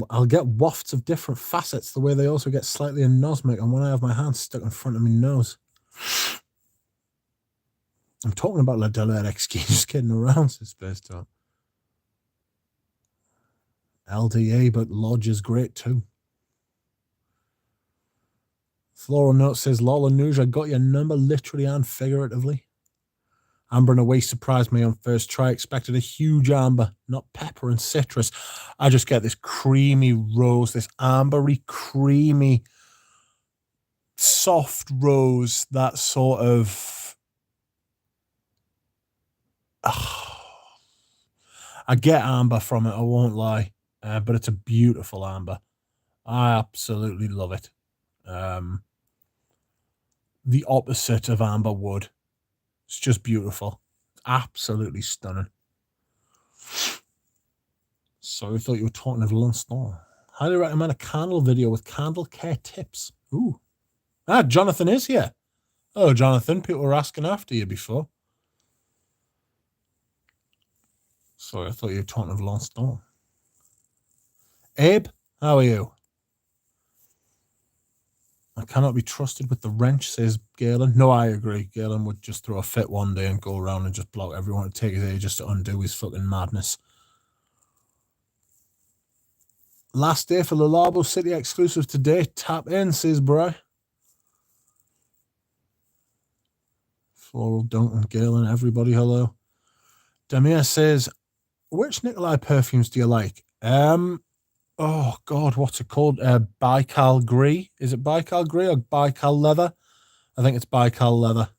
I'll get wafts of different facets the way they also get slightly anosmic and when I have my hand stuck in front of my nose. I'm talking about La Deliric Ski, just kidding around, says Spaced Out. LDA, but Lodge is great too. Floral Note says, Lola Nuge, I got your number literally and figuratively. Amber in a Way surprised me on first try. Expected a huge amber, not pepper and citrus. I just get this creamy rose, this ambery, creamy, soft rose, that sort of... I get amber from it, I won't lie. But it's a beautiful amber. I absolutely love it. The opposite of amber wood. It's just beautiful. Absolutely stunning. So I thought you were talking of Lunston. Highly recommend a candle video with candle care tips. Ooh. Jonathan is here. Oh, Jonathan, people were asking after you before. Sorry, I thought you were talking of Lunston. Abe, how are you? I cannot be trusted with the wrench, says Galen. No, I agree. Galen would just throw a fit one day and go around and just block everyone. It'd take his ages to undo his fucking madness. Last day for the Labo City exclusive today. Tap in, says Bry. Floral, Duncan, Galen, everybody, hello. Demir says, which Nikolai perfumes do you like? Oh, God, what's it called? Baikal Gris. Is it Baikal Gris or Baikal Leather? I think it's Baikal leather.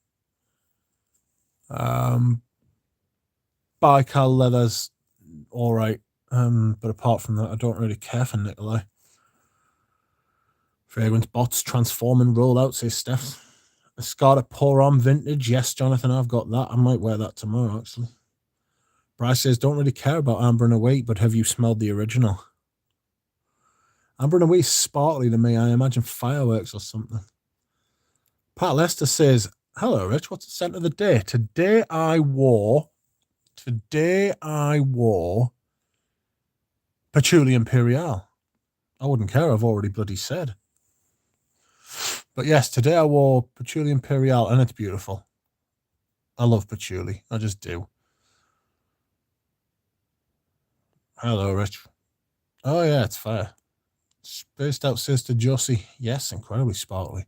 Baikal leather's all right. But apart from that, I don't really care for Nikolai. Fragrance bots transform and roll out, says Steph. Escada pour on vintage. Yes, Jonathan, I've got that. I might wear that tomorrow, actually. Bryce says, don't really care about Amber and Away, but have you smelled the original? Amber and Away is sparkly to me. I imagine fireworks or something. Pat Lester says, hello, Rich. What's the scent of the day? Today I wore Patchouli Imperial. I wouldn't care. I've already bloody said. But yes, today I wore Patchouli Imperial, and it's beautiful. I love patchouli. I just do. Hello, Rich. Oh, yeah, it's fire. Spaced out says to Josie. Yes, incredibly sparkly.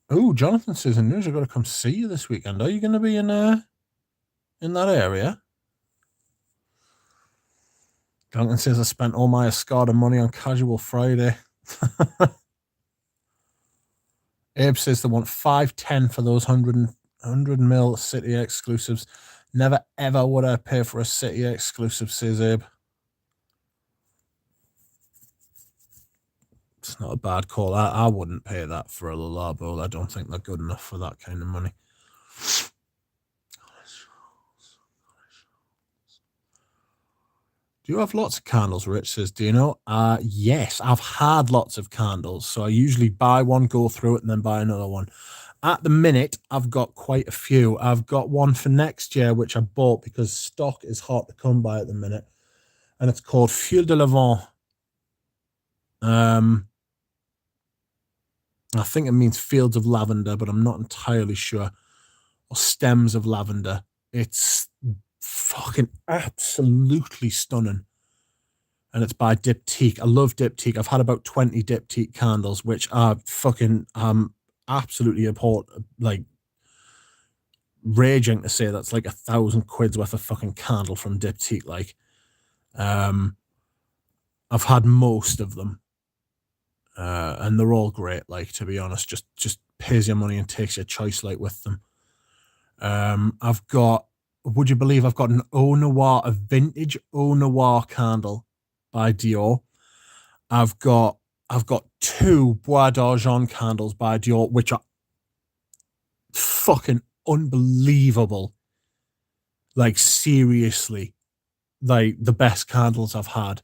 Oh, Jonathan says in news, I've got to come see you this weekend. Are you going to be in that area? Jonathan says I spent all my Escada money on Casual Friday. Abe says they want 510 for those 100 mil City exclusives. Never ever would I pay for a City exclusive, says Abe. It's not a bad call. I wouldn't pay that for a Le Bowl. I don't think they're good enough for that kind of money. Do you have lots of candles, Rich, says Dino? Yes, I've had lots of candles. So I usually buy one, go through it, and then buy another one. At the minute, I've got quite a few. I've got one for next year, which I bought because stock is hard to come by at the minute. And it's called Feuille de Lavant. I think it means fields of lavender, but I'm not entirely sure. Or stems of lavender. It's fucking absolutely stunning. And it's by Diptyque. I love Diptyque. I've had about 20 Diptyque candles, which are fucking absolutely important. Like, raging to say that's like 1,000 quid's worth of fucking candle from Diptyque. Like, I've had most of them. And they're all great, like, to be honest. Just pays your money and takes your choice, like, with them. I've got, would you believe I've got an Eau Noir, a vintage Eau Noir candle by Dior. I've got 2 Bois d'Argent candles by Dior, which are fucking unbelievable. Like, seriously, like, the best candles I've had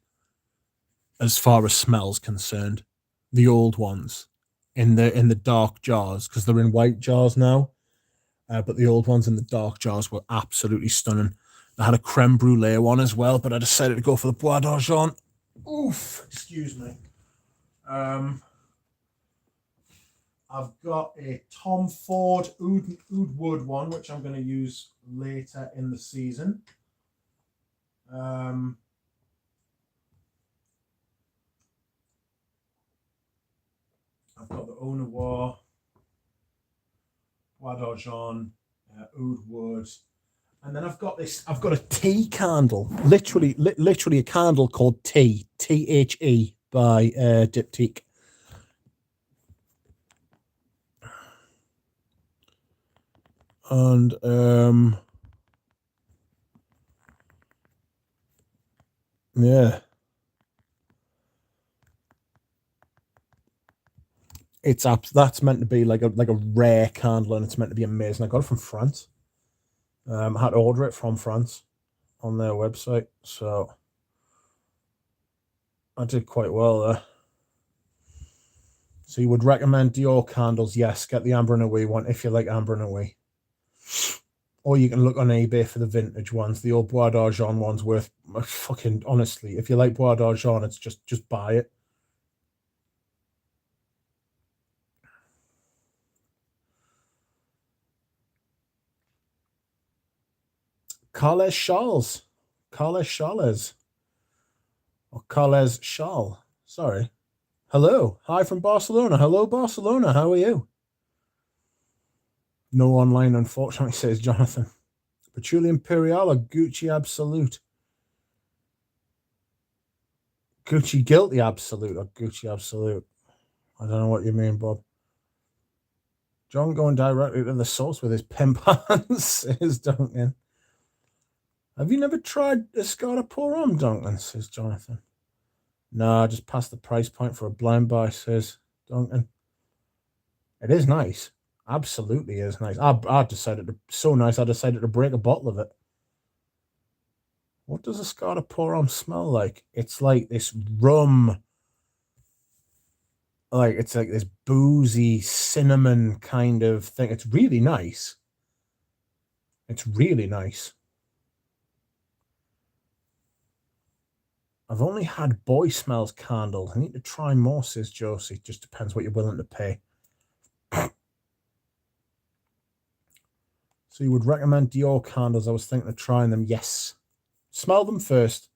as far as smells concerned. The old ones in the dark jars, because they're in white jars now. But the old ones in the dark jars were absolutely stunning. I had a creme brulee one as well, but I decided to go for the Bois d'Argent. Oof, excuse me. I've got a Tom Ford Oud Wood one, which I'm going to use later in the season. I've got the Eau Noir, Bois d'Argent, Oud Wood. And then I've got a tea candle, literally a candle called Tea, T-H-E, by Diptyque. And yeah, that's meant to be like a rare candle, and it's meant to be amazing. I got it from France. I had to order it from France on their website, so I did quite well there. So you would recommend Dior candles? Yes, get the Amber and Away one if you like Amber and Away. Or you can look on eBay for the vintage ones. The old Bois d'Argent ones worth fucking, honestly, if you like Bois d'Argent, it's just buy it. Carles Charles. Carles Charles. Or Carles Charles. Sorry. Hello. Hi from Barcelona. Hello, Barcelona. How are you? No online, unfortunately, says Jonathan. Patchouli Imperial or Gucci Absolute? Gucci Guilty Absolute or Gucci Absolute? I don't know what you mean, Bob. John going directly to the source with his pimp hands, says Duncan. Have you never tried Escada Pour On, Duncan, says Jonathan. No, just past the price point for a blind buy, says Duncan. It is nice. Absolutely is nice. I decided to, so nice, I decided to break a bottle of it. What does Escada Pour On smell like? It's like this rum, like it's like this boozy cinnamon kind of thing. It's really nice. It's really nice. I've only had Boy Smells candles. I need to try more, says Josie. Just depends what you're willing to pay. So you would recommend Dior candles? I was thinking of trying them. Yes. Smell them first.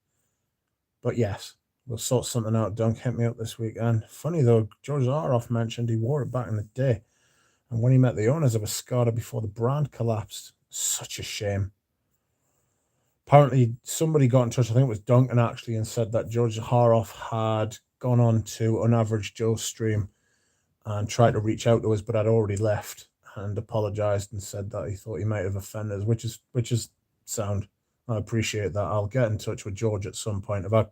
But yes, we'll sort something out. Don't hit me up this weekend. Funny though, George Aroff mentioned he wore it back in the day. And when he met the owners of Escada before the brand collapsed. Such a shame. Apparently, somebody got in touch, I think it was Duncan actually, and said that George Haroff had gone on to An Average Joe's stream and tried to reach out to us, but had already left and apologized and said that he thought he might have offended us, which is sound. I appreciate that. I'll get in touch with George at some point. If I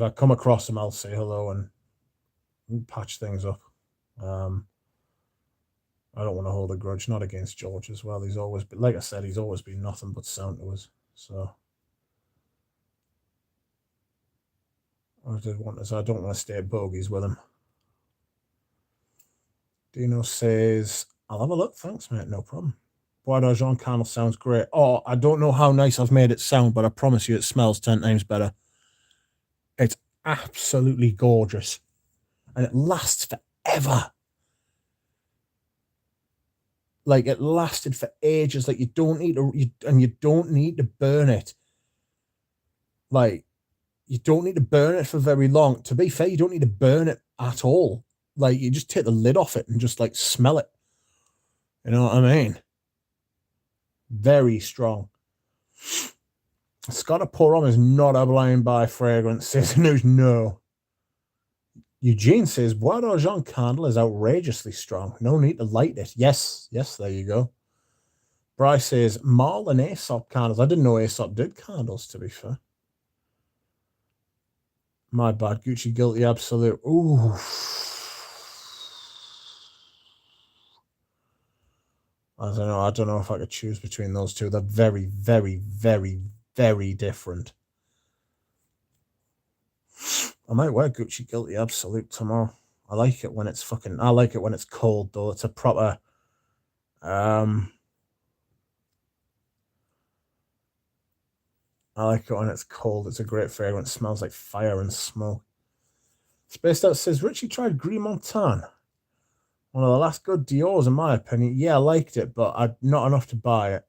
come across him, I'll say hello and patch things up. I don't want to hold a grudge, not against George as well. He's always been, like I said, he's always been nothing but sound to us. So I don't want to stay at bogeys with him. Dino says, I'll have a look. Thanks, mate. No problem. Bois d'Argent candle sounds great. Oh, I don't know how nice I've made it sound, but I promise you it smells 10 times better. It's absolutely gorgeous. And it lasts forever. Like, it lasted for ages. Like, you don't need to burn it. Like, you don't need to burn it for very long. To be fair, you don't need to burn it at all. Like, you just take the lid off it and just, like, smell it. You know what I mean? Very strong. Escada Pour On is not a blind buy fragrance, says News. No. Eugene says, Bois d'Argent candle is outrageously strong. No need to light it. Yes, there you go. Bryce says, Marl and Aesop candles. I didn't know Aesop did candles, to be fair. My bad. Gucci Guilty Absolute. Ooh. I don't know if I could choose between those two. They're very, very, very, very different. I might wear Gucci Guilty Absolute tomorrow. I like it when it's cold though. It's a proper I like it when it's cold. It's a great fragrance. It smells like fire and smoke. Spaced Out says, Richie tried Gris Montagne. One of the last good Dior's, in my opinion. Yeah, I liked it, but not enough to buy it.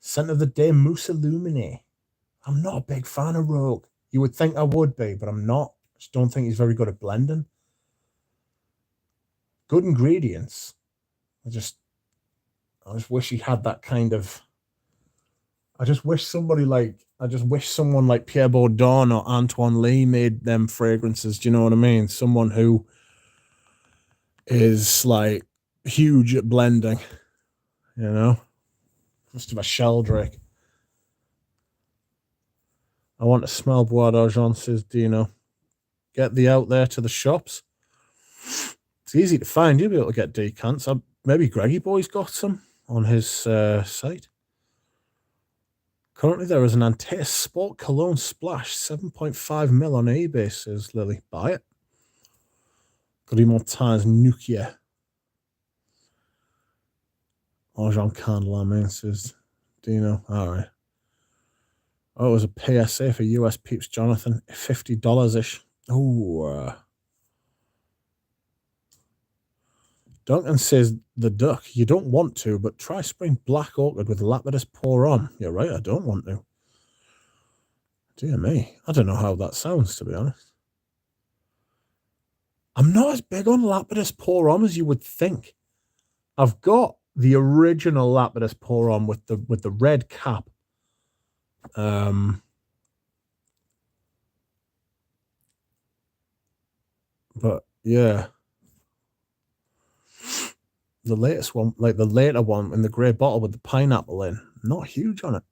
Scent of the Day, Mousse Illumine. I'm not a big fan of Rogue. You would think I would be, but I'm not. I just don't think he's very good at blending. Good ingredients. I just wish he had that kind of... I just wish someone like Pierre Bourdon or Antoine Lee made them fragrances. Do you know what I mean? Someone who is like huge at blending, you know? Just a Sheldrake. I want to smell Bois d'Argent, says Dino. Get the out there to the shops. It's easy to find. You'll be able to get decants. Maybe Greggy Boy's got some on his site. Currently, there is an Antaeus Sport Cologne Splash, 7.5 mil on eBay, says Lily. Buy it. Gris Montagne's Nukia. Argent candle, I mean, says Dino. All right. Oh, it was a PSA for US peeps, Jonathan. $50-ish. Oh, Duncan says, the duck, you don't want to, but try spraying Black Orchid with Lapidus Pour On. You're right, I don't want to. Dear me, I don't know how that sounds, to be honest. I'm not as big on Lapidus Pour On as you would think. I've got the original Lapidus Pour On with the red cap. But yeah, The latest one, like the later one in the grey bottle with the pineapple in, not huge on it.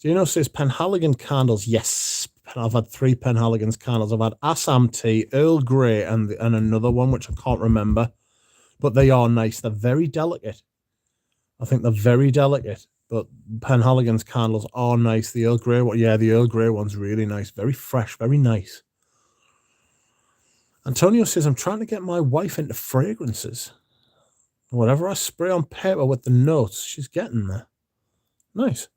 Do you know, says Penhaligon candles? Yes. I've had 3 Penhaligons candles. I've had Assam tea, Earl Grey, and another one, which I can't remember. But they are nice. They're very delicate. I think they're very delicate. But Penhaligon's candles are nice. The Earl Grey one, yeah, the Earl Grey one's really nice. Very fresh, very nice. Antonio says, I'm trying to get my wife into fragrances. Whatever I spray on paper with the notes, she's getting there. Nice.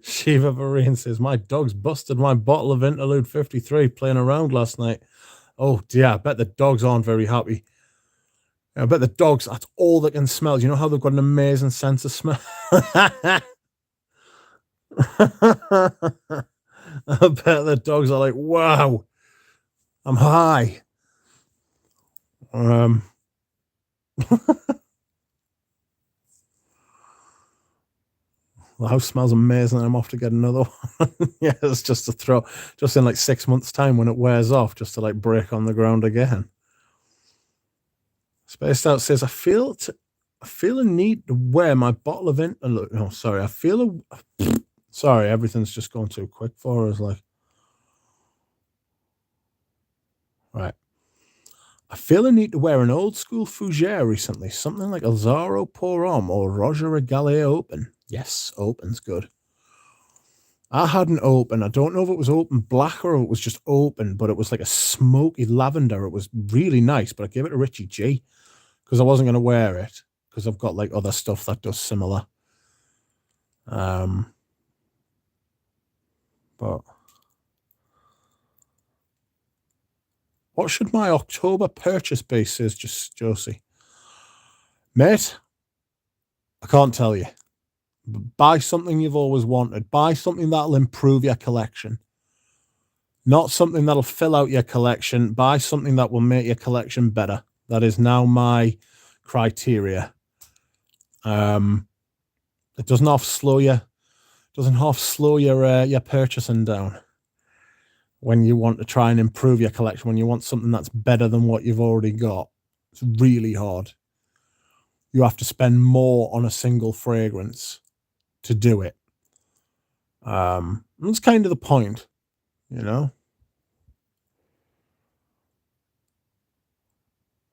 Shiva Vareen says, my dog's busted my bottle of Interlude 53 playing around last night. Oh dear, I bet the dogs aren't very happy. I bet the dogs, that's all they can smell. You know how they've got an amazing sense of smell? I bet the dogs are like, wow, I'm high. The house smells amazing. I'm off to get another one. Yeah, it's just to throw, just in like 6 months' time when it wears off, just to like break on the ground again. Spaced Out says, I feel a need to wear my bottle of Interlude. Oh, sorry. Sorry, everything's just going too quick for us. Like, right. I feel a need to wear an old school fougere recently, something like Alzaro Pour Homme or Roger Regale Open. Yes, Open's good. I had an Open. I don't know if it was Open Black or if it was just Open, but it was like a smoky lavender. It was really nice, but I gave it to Richie G because I wasn't going to wear it because I've got like other stuff that does similar. But what should my October purchase be, says just Josie. Mate, I can't tell you. Buy something you've always wanted. Buy something that'll improve your collection. Not something that'll fill out your collection. Buy something that will make your collection better. That is now my criteria. It doesn't half slow you. Doesn't half slow your purchasing down when you want to try and improve your collection. When you want something that's better than what you've already got, it's really hard. You have to spend more on a single fragrance to do it. That's kind of the point, you know.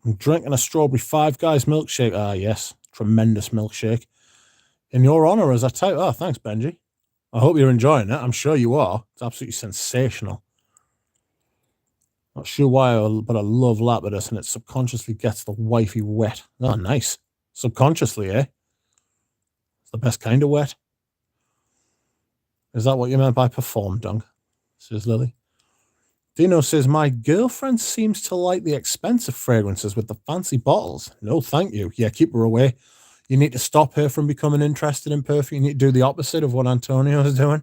I'm drinking a strawberry Five Guys milkshake. Ah, yes, tremendous milkshake. In your honor, as I type. Oh, thanks, Benji. I hope you're enjoying it. I'm sure you are. It's absolutely sensational. Not sure why, but I love Lapidus, and it subconsciously gets the wifey wet. Oh, nice. Subconsciously, eh? It's the best kind of wet. Is that what you meant by perform, Dunk? Says Lily. Dino says, my girlfriend seems to like the expensive fragrances with the fancy bottles. No, thank you. Yeah, keep her away. You need to stop her from becoming interested in perfume. You need to do the opposite of what Antonio is doing.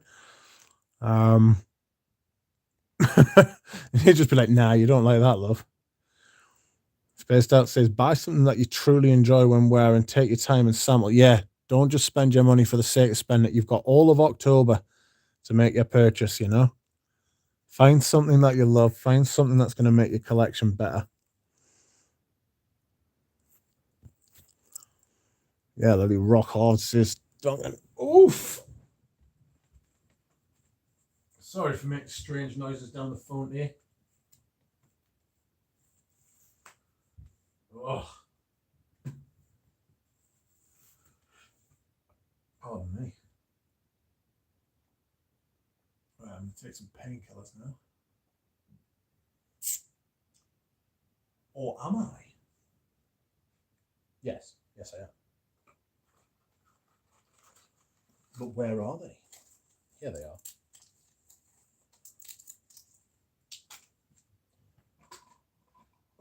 He'd just be like, nah, you don't like that, love. Spaced Out says, buy something that you truly enjoy when wearing. Take your time and sample. Yeah, don't just spend your money for the sake of spending it. You've got all of October to make your purchase, you know? Find something that you love. Find something that's going to make your collection better. Yeah, Lily rock hard says, Duncan. Oof. Sorry for making strange noises down the phone here. Oh. Pardon me. Right, I'm going to take some painkillers now. Or am I? Yes. Yes, I am. But where are they? Here they are.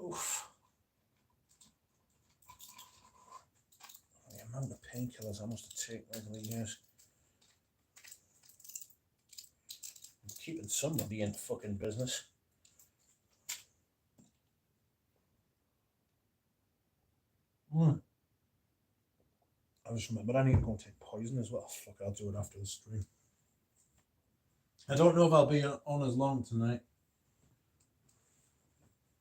Oof. The amount of painkillers I must have taken over the years. I'm keeping somebody in fucking business. I just remembered I need to go and take poison as well. Fuck, I'll do it after the stream. I don't know if I'll be on as long tonight.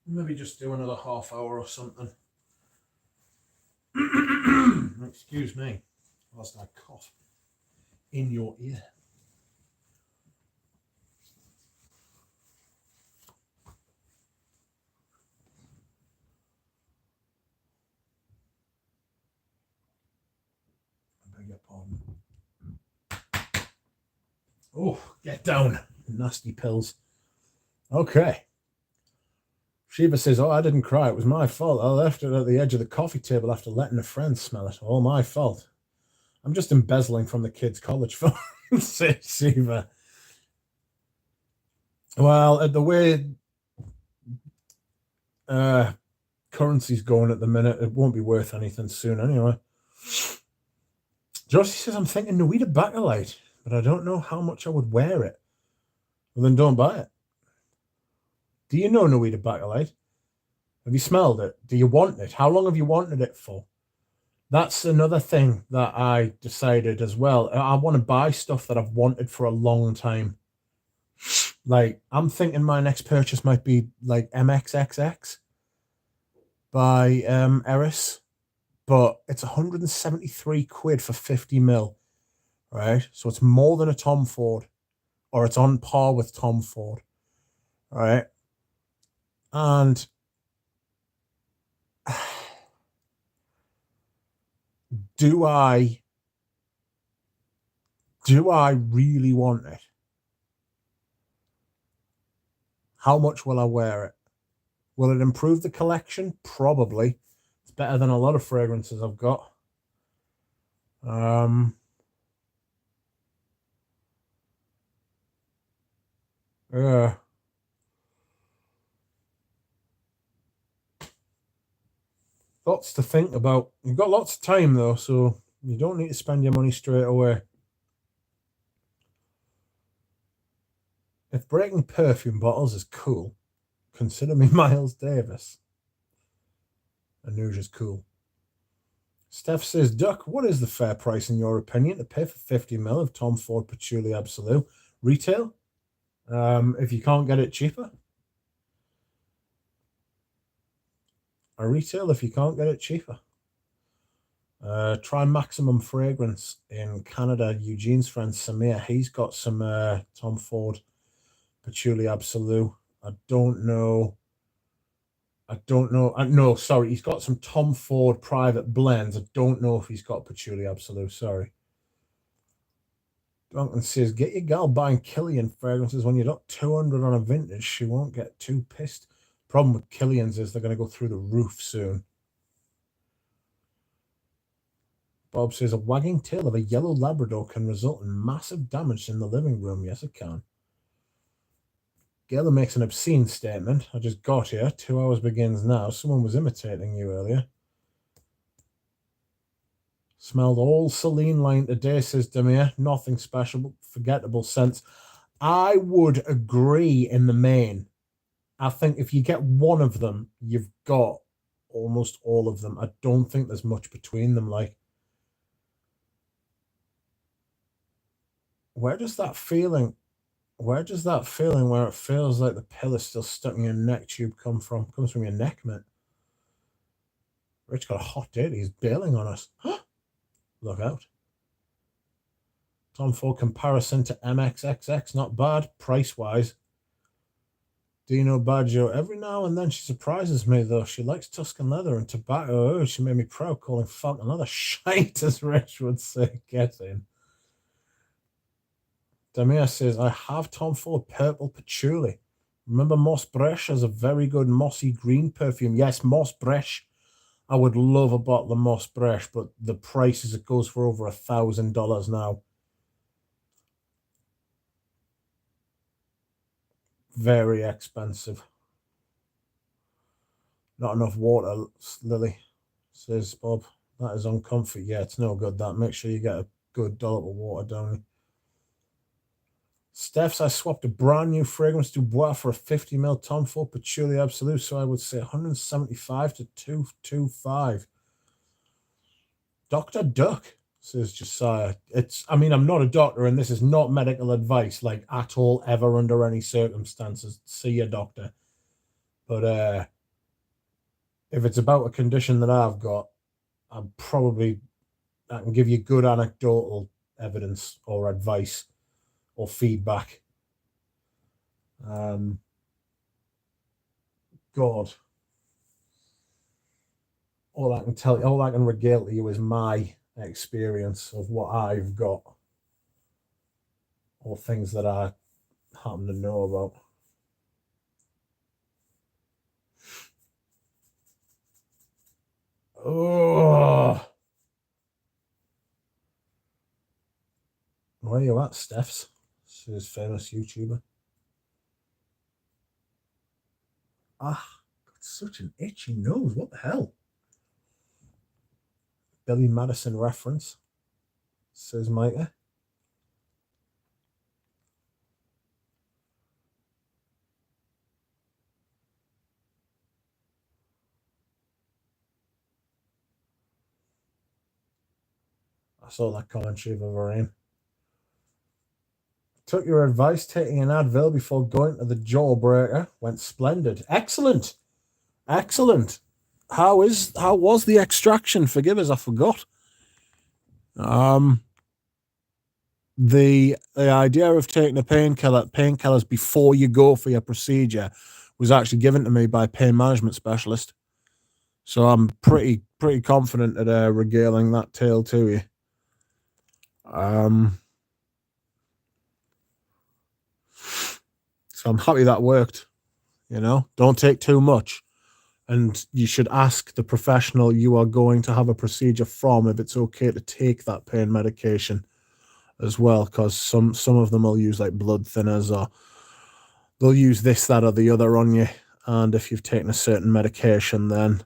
Maybe just do another half hour or something. Excuse me, whilst I cough in your ear. I beg your pardon. Oh, get down, nasty pills. Okay. Shiva says, oh, I didn't cry. It was my fault. I left it at the edge of the coffee table after letting a friend smell it. All my fault. I'm just embezzling from the kids' college fund, says Shiva. Well, at the way currency's going at the minute, it won't be worth anything soon anyway. Josie says, I'm thinking Nuita Bacalite, but I don't know how much I would wear it. Well, then don't buy it. Do you know Nuita Bacalite? Have you smelled it? Do you want it? How long have you wanted it for? That's another thing that I decided as well. I want to buy stuff that I've wanted for a long time. Like, I'm thinking my next purchase might be like MXXX by Eris, but it's 173 quid for 50 mil, right? So it's more than a Tom Ford, or it's on par with Tom Ford, right? And do I really want it? How much will I wear it? Will it improve the collection? Probably. It's better than a lot of fragrances I've got. Yeah. Lots to think about. You've got lots of time though, so you don't need to spend your money straight away. If breaking perfume bottles is cool, consider me Miles Davis. Anuja's cool. Steph says, Duck, what is the fair price in your opinion to pay for 50 mil of Tom Ford Patchouli Absolute? Retail? If you can't get it cheaper? A retail if you can't get it cheaper. Try Maximum Fragrance in Canada. Eugene's friend Samir, he's got some Tom Ford Patchouli Absolute. I don't know. No, sorry. He's got some Tom Ford private blends. I don't know if he's got Patchouli Absolute. Sorry. Duncan says, get your gal buying Killian fragrances when you're not 200 on a vintage. She won't get too pissed. Problem with Killian's is they're going to go through the roof soon. Bob says, a wagging tail of a yellow Labrador can result in massive damage in the living room. Yes, it can. Gayla makes an obscene statement. I just got here. 2 hours begins now. Someone was imitating you earlier. Smelled all Celine line today, says Demir. Nothing special, but forgettable scents. I would agree in the main. I think if you get one of them, you've got almost all of them. I don't think there's much between them. Like, where does that feeling where it feels like the pill is still stuck in your neck tube come from? It comes from your neck, mate. Rich got a hot date. He's bailing on us. Look out. Tom Ford comparison to MXXX. Not bad, price-wise. Dino Baggio. Every now and then she surprises me, though. She likes Tuscan leather and tobacco. Oh, she made me proud calling Funk another shite, as Rich would say. Get in. Damir says, I have Tom Ford Purple Patchouli. Remember Moss Bresh has a very good mossy green perfume. Yes, Moss Bresh. I would love a bottle of Moss Bresh, but the price is it goes for over $1,000 now. Very expensive. Not enough water, Lily, says Bob. That is uncomfy. Yeah, it's no good, that. Make sure you get a good dollop of water down you. Steph's, I swapped a brand new fragrance Dubois for a 50 ml Tom Ford Patchouli Absolute, so I would say 175 to 225. Dr. Duck Says Josiah. I mean, I'm not a doctor, and this is not medical advice, like at all, ever under any circumstances. See a doctor. But if it's about a condition that I've got, I can give you good anecdotal evidence or advice or feedback. God, all I can regale to you is my experience of what I've got or things that I happen to know about. Oh, where you at, Stephs? Says famous YouTuber. Ah, got such an itchy nose. What the hell? Billy Madison reference, says Micah. I saw that comment, Shiva Varane. Took your advice, taking an Advil before going to the Jawbreaker. Went splendid. Excellent. Excellent. How was the extraction? Forgive us, I forgot. The idea of taking painkillers before you go for your procedure was actually given to me by a pain management specialist. So I'm pretty confident at regaling that tale to you. So I'm happy that worked. You know, don't take too much. And you should ask the professional you are going to have a procedure from if it's okay to take that pain medication as well, because some of them will use like blood thinners, or they'll use this, that, or the other on you. And if you've taken a certain medication, then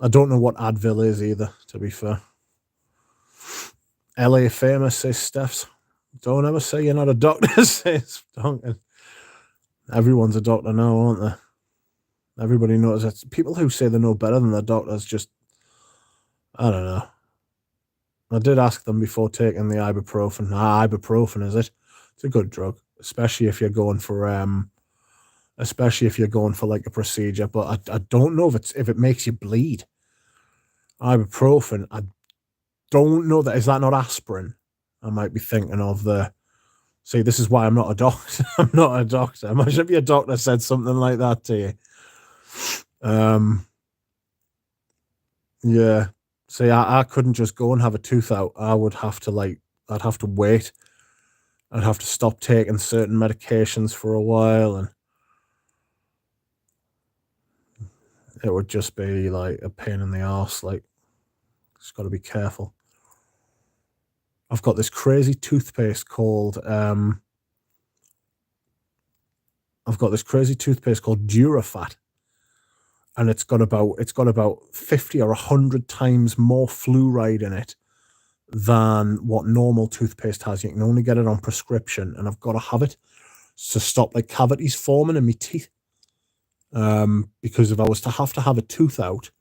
I don't know what Advil is either, to be fair. LA famous, says Steph's. Don't ever say you're not a doctor, says Duncan. Everyone's a doctor now, aren't they? Everybody knows that. People who say they know better than their doctors just, I don't know. I did ask them before taking the ibuprofen. Ibuprofen, is it? It's a good drug, especially if you're going for like a procedure. But I don't know if it makes you bleed. Ibuprofen, I don't know that. Is that not aspirin? I might be thinking of the. See, this is why I'm not a doctor. I'm not a doctor. Imagine if your doctor said something like that to you. Yeah. See, I couldn't just go and have a tooth out. I'd have to wait. I'd have to stop taking certain medications for a while, and it would just be like a pain in the arse. Like, just got to be careful. I've got this crazy toothpaste called Durafat, and it's got about 50 or 100 times more fluoride in it than what normal toothpaste has. You can only get it on prescription, and I've got to have it to stop like cavities forming in my teeth. Because if I was to have a tooth out,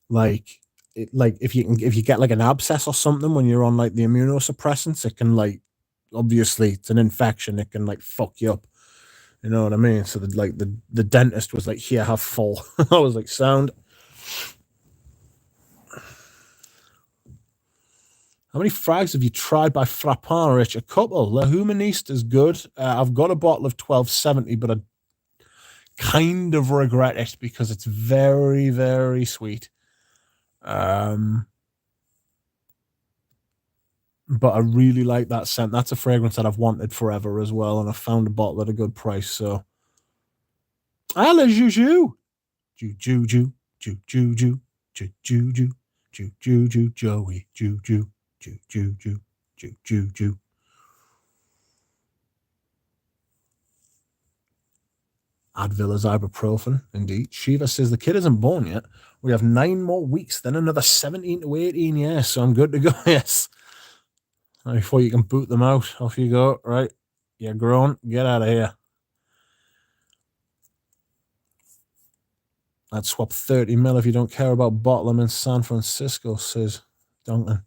like if you get like an abscess or something when you're on like the immunosuppressants, it can like, obviously it's an infection, it can like fuck you up. You know what I mean? So the dentist was like, here, have full. I was like, sound. How many frags have you tried by Frappin, Rich? A couple. La Humaniste is good. I've got a bottle of 1270, but I kind of regret it because it's very, very sweet. But I really like that scent. That's a fragrance that I've wanted forever as well, and I found a bottle at a good price. So, le juju, juju, juju, juju, juju, Joey, juju, juju, juju. Advil is ibuprofen, indeed. Shiva says the kid isn't born yet. We have 9 more weeks, then another 17 to 18 years, so I'm good to go. Yes. Before you can boot them out, off you go. Right, you're grown. Get out of here. I'd swap 30 mil if you don't care about Bottom in San Francisco, says Duncan.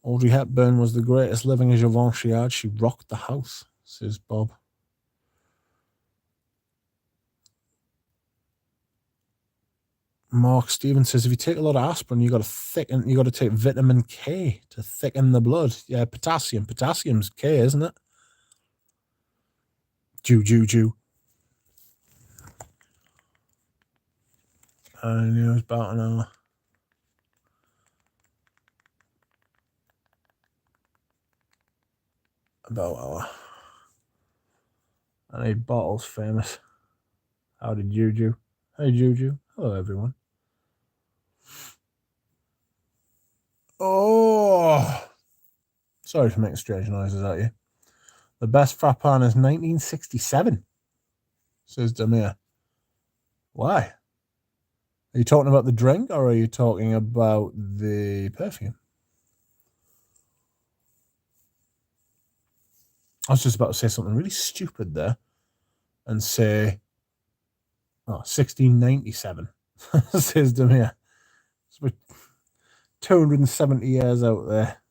Audrey Hepburn was the greatest living as Givenchy. She rocked the house, says Bob. Mark Stevens says if you take a lot of aspirin, you got to take vitamin K to thicken the blood. Yeah, potassium. Potassium's K, isn't it? Jew. I knew it was about an hour. About an hour. I need bottles famous. Howdy, Juju. Hey, Juju. Hello, everyone. Oh, sorry for making strange noises at you. The best Frappan is 1967, says Damir. Why? Are you talking about the drink or are you talking about the perfume? I was just about to say something really stupid there and say, 1697, says Damir. So 270 years out there.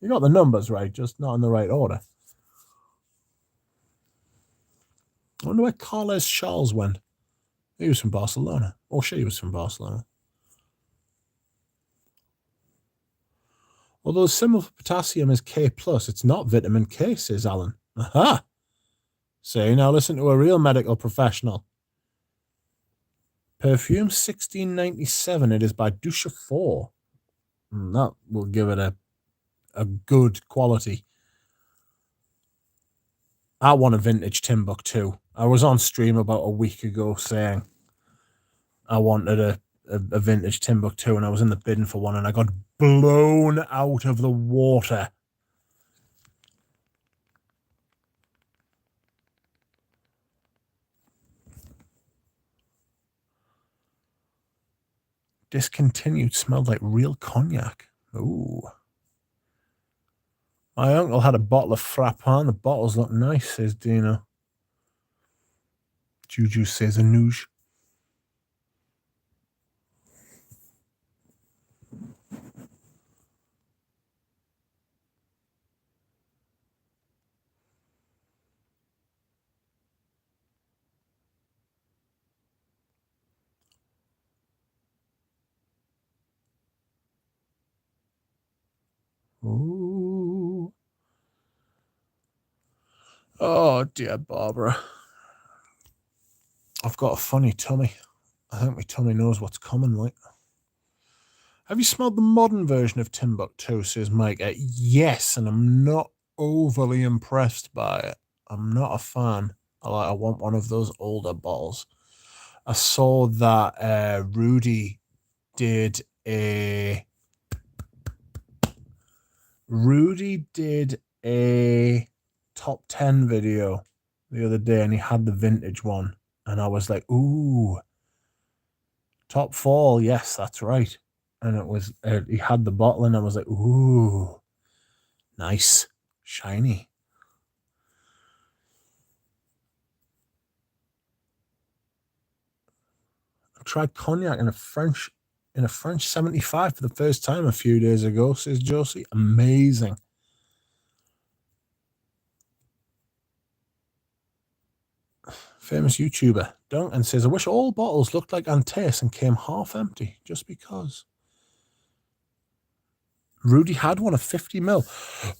You got the numbers right, just not in the right order. I wonder where Carles Charles went. He was from Barcelona. Or she was from Barcelona. Although the symbol for potassium is K+, it's not vitamin K, says Alan. Aha! Say, now listen to a real medical professional. Perfume 1697. It is by Duchefort. That will give it a good quality. I want a vintage Timbuktu. I was on stream about a week ago saying I wanted a vintage Timbuktu and I was in the bidding for one and I got blown out of the water. Discontinued, smelled like real cognac. Ooh. My uncle had a bottle of Frappan. The bottles look nice, says Dino. Juju says Anouge. Ooh. Oh, dear Barbara. I've got a funny tummy. I think my tummy knows what's coming, like. Have you smelled the modern version of Timbuktu, says Mike? Yes, and I'm not overly impressed by it. I'm not a fan. I want one of those older bottles. I saw that Rudy did a top 10 video the other day and he had the vintage one and I was like, ooh, top 4, yes, that's right. And it was he had the bottle and I was like, ooh, nice, shiny. I tried cognac in a French 75 for the first time a few days ago, says Josie. Amazing. Famous YouTuber Duncan says, I wish all bottles looked like Antaeus and came half empty, just because. Rudy had one of 50 mil.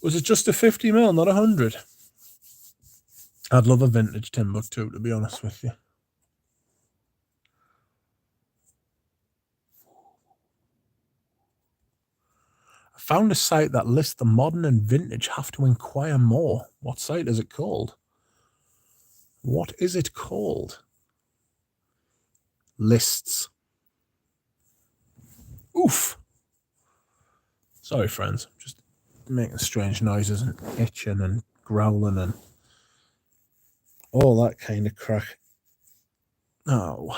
Was it just a 50 mil, not 100? I'd love a vintage Timbuktu, to be honest with you. I found a site that lists the modern and vintage. Have to inquire more. What site is it called? What is it called? Lists. Oof. Sorry, friends. Just making strange noises and itching and growling and all that kind of crack. Oh.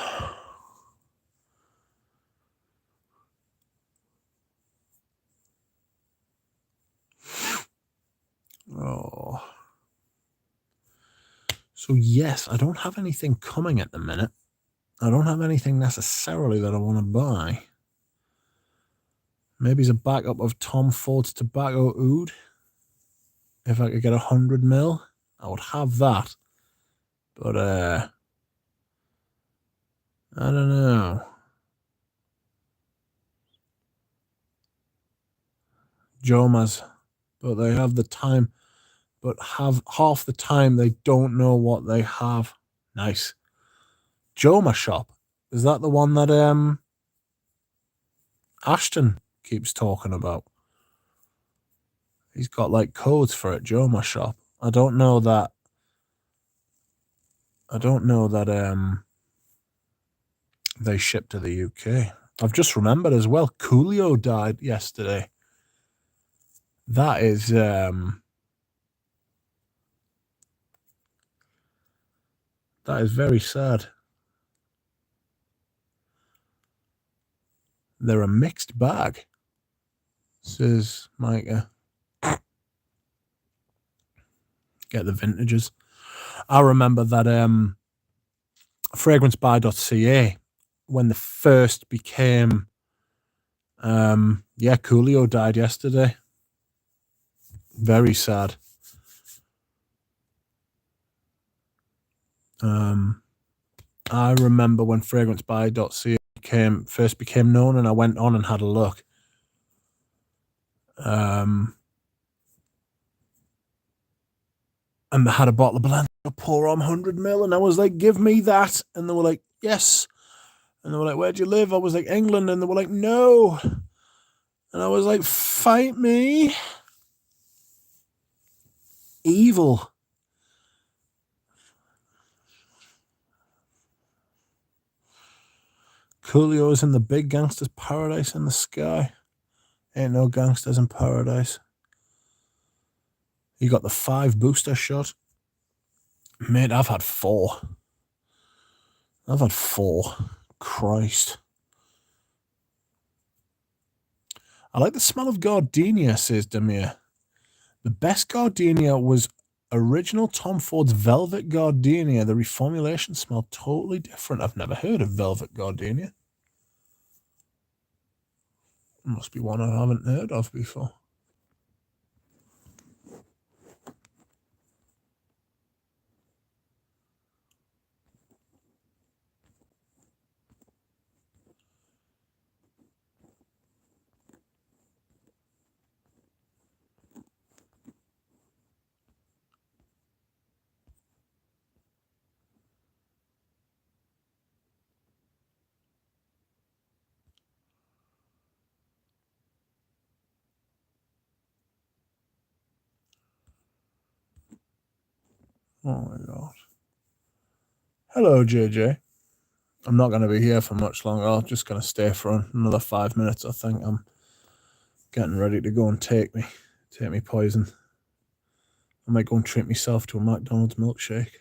Oh. So yes, I don't have anything coming at the minute. I don't have anything necessarily that I want to buy. Maybe it's a backup of Tom Ford's Tobacco Oud. If I could get 100 mil, I would have that. But I don't know. Jomas, but they have the time, but have half the time they don't know what they have. Nice. Joma shop. Is that the one that Ashton keeps talking about? He's got like codes for it, Joma shop. I don't know that they ship to the UK. I've just remembered as well, Coolio died yesterday. That is very sad. They're a mixed bag, says Micah. Get the vintages. I remember that fragrancebuy.ca, when the first became Coolio died yesterday. Very sad. I remember when fragrancebuy.ca first became known, and I went on and had a look. And they had a bottle of Balenciaga Pour Homme 100 ml, and I was like, give me that. And they were like, yes. And they were like, where do you live? I was like, England. And they were like, no. And I was like, fight me. Evil. Coolio's in the big gangster's paradise in the sky. Ain't no gangsters in paradise. You got the 5 booster shot. Mate, I've had 4. Christ. I like the smell of gardenia, says Demir. The best gardenia was original Tom Ford's Velvet Gardenia. The reformulation smelled totally different. I've never heard of Velvet Gardenia. Must be one I haven't heard of before. Oh my God. Hello, JJ. I'm not going to be here for much longer. I'm just going to stay for another 5 minutes. I think I'm getting ready to go and take me poison. I might go and treat myself to a McDonald's milkshake.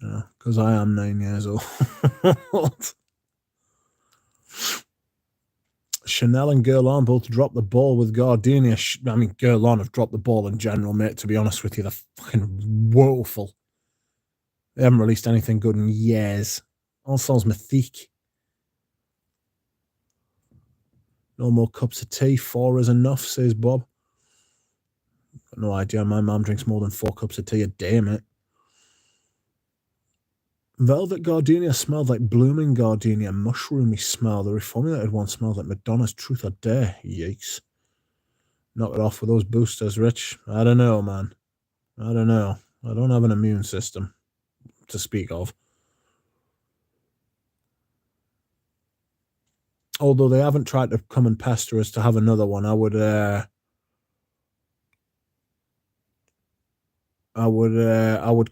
Because I am 9 years old. Chanel and Guerlain both dropped the ball with Gardenia. I mean, Guerlain have dropped the ball in general, mate, to be honest with you. They're fucking woeful. They haven't released anything good in years. Ensembles Mythique. No more cups of tea. 4 is enough, says Bob. Got no idea. My mum drinks more than 4 cups of tea a day, mate. Velvet Gardenia smelled like blooming gardenia, mushroomy smell. The reformulated one smelled like Madonna's Truth or Dare. Yikes. Knock it off with those boosters, Rich. I don't know, man. I don't know. I don't have an immune system to speak of. Although they haven't tried to come and pester us to have another one, I would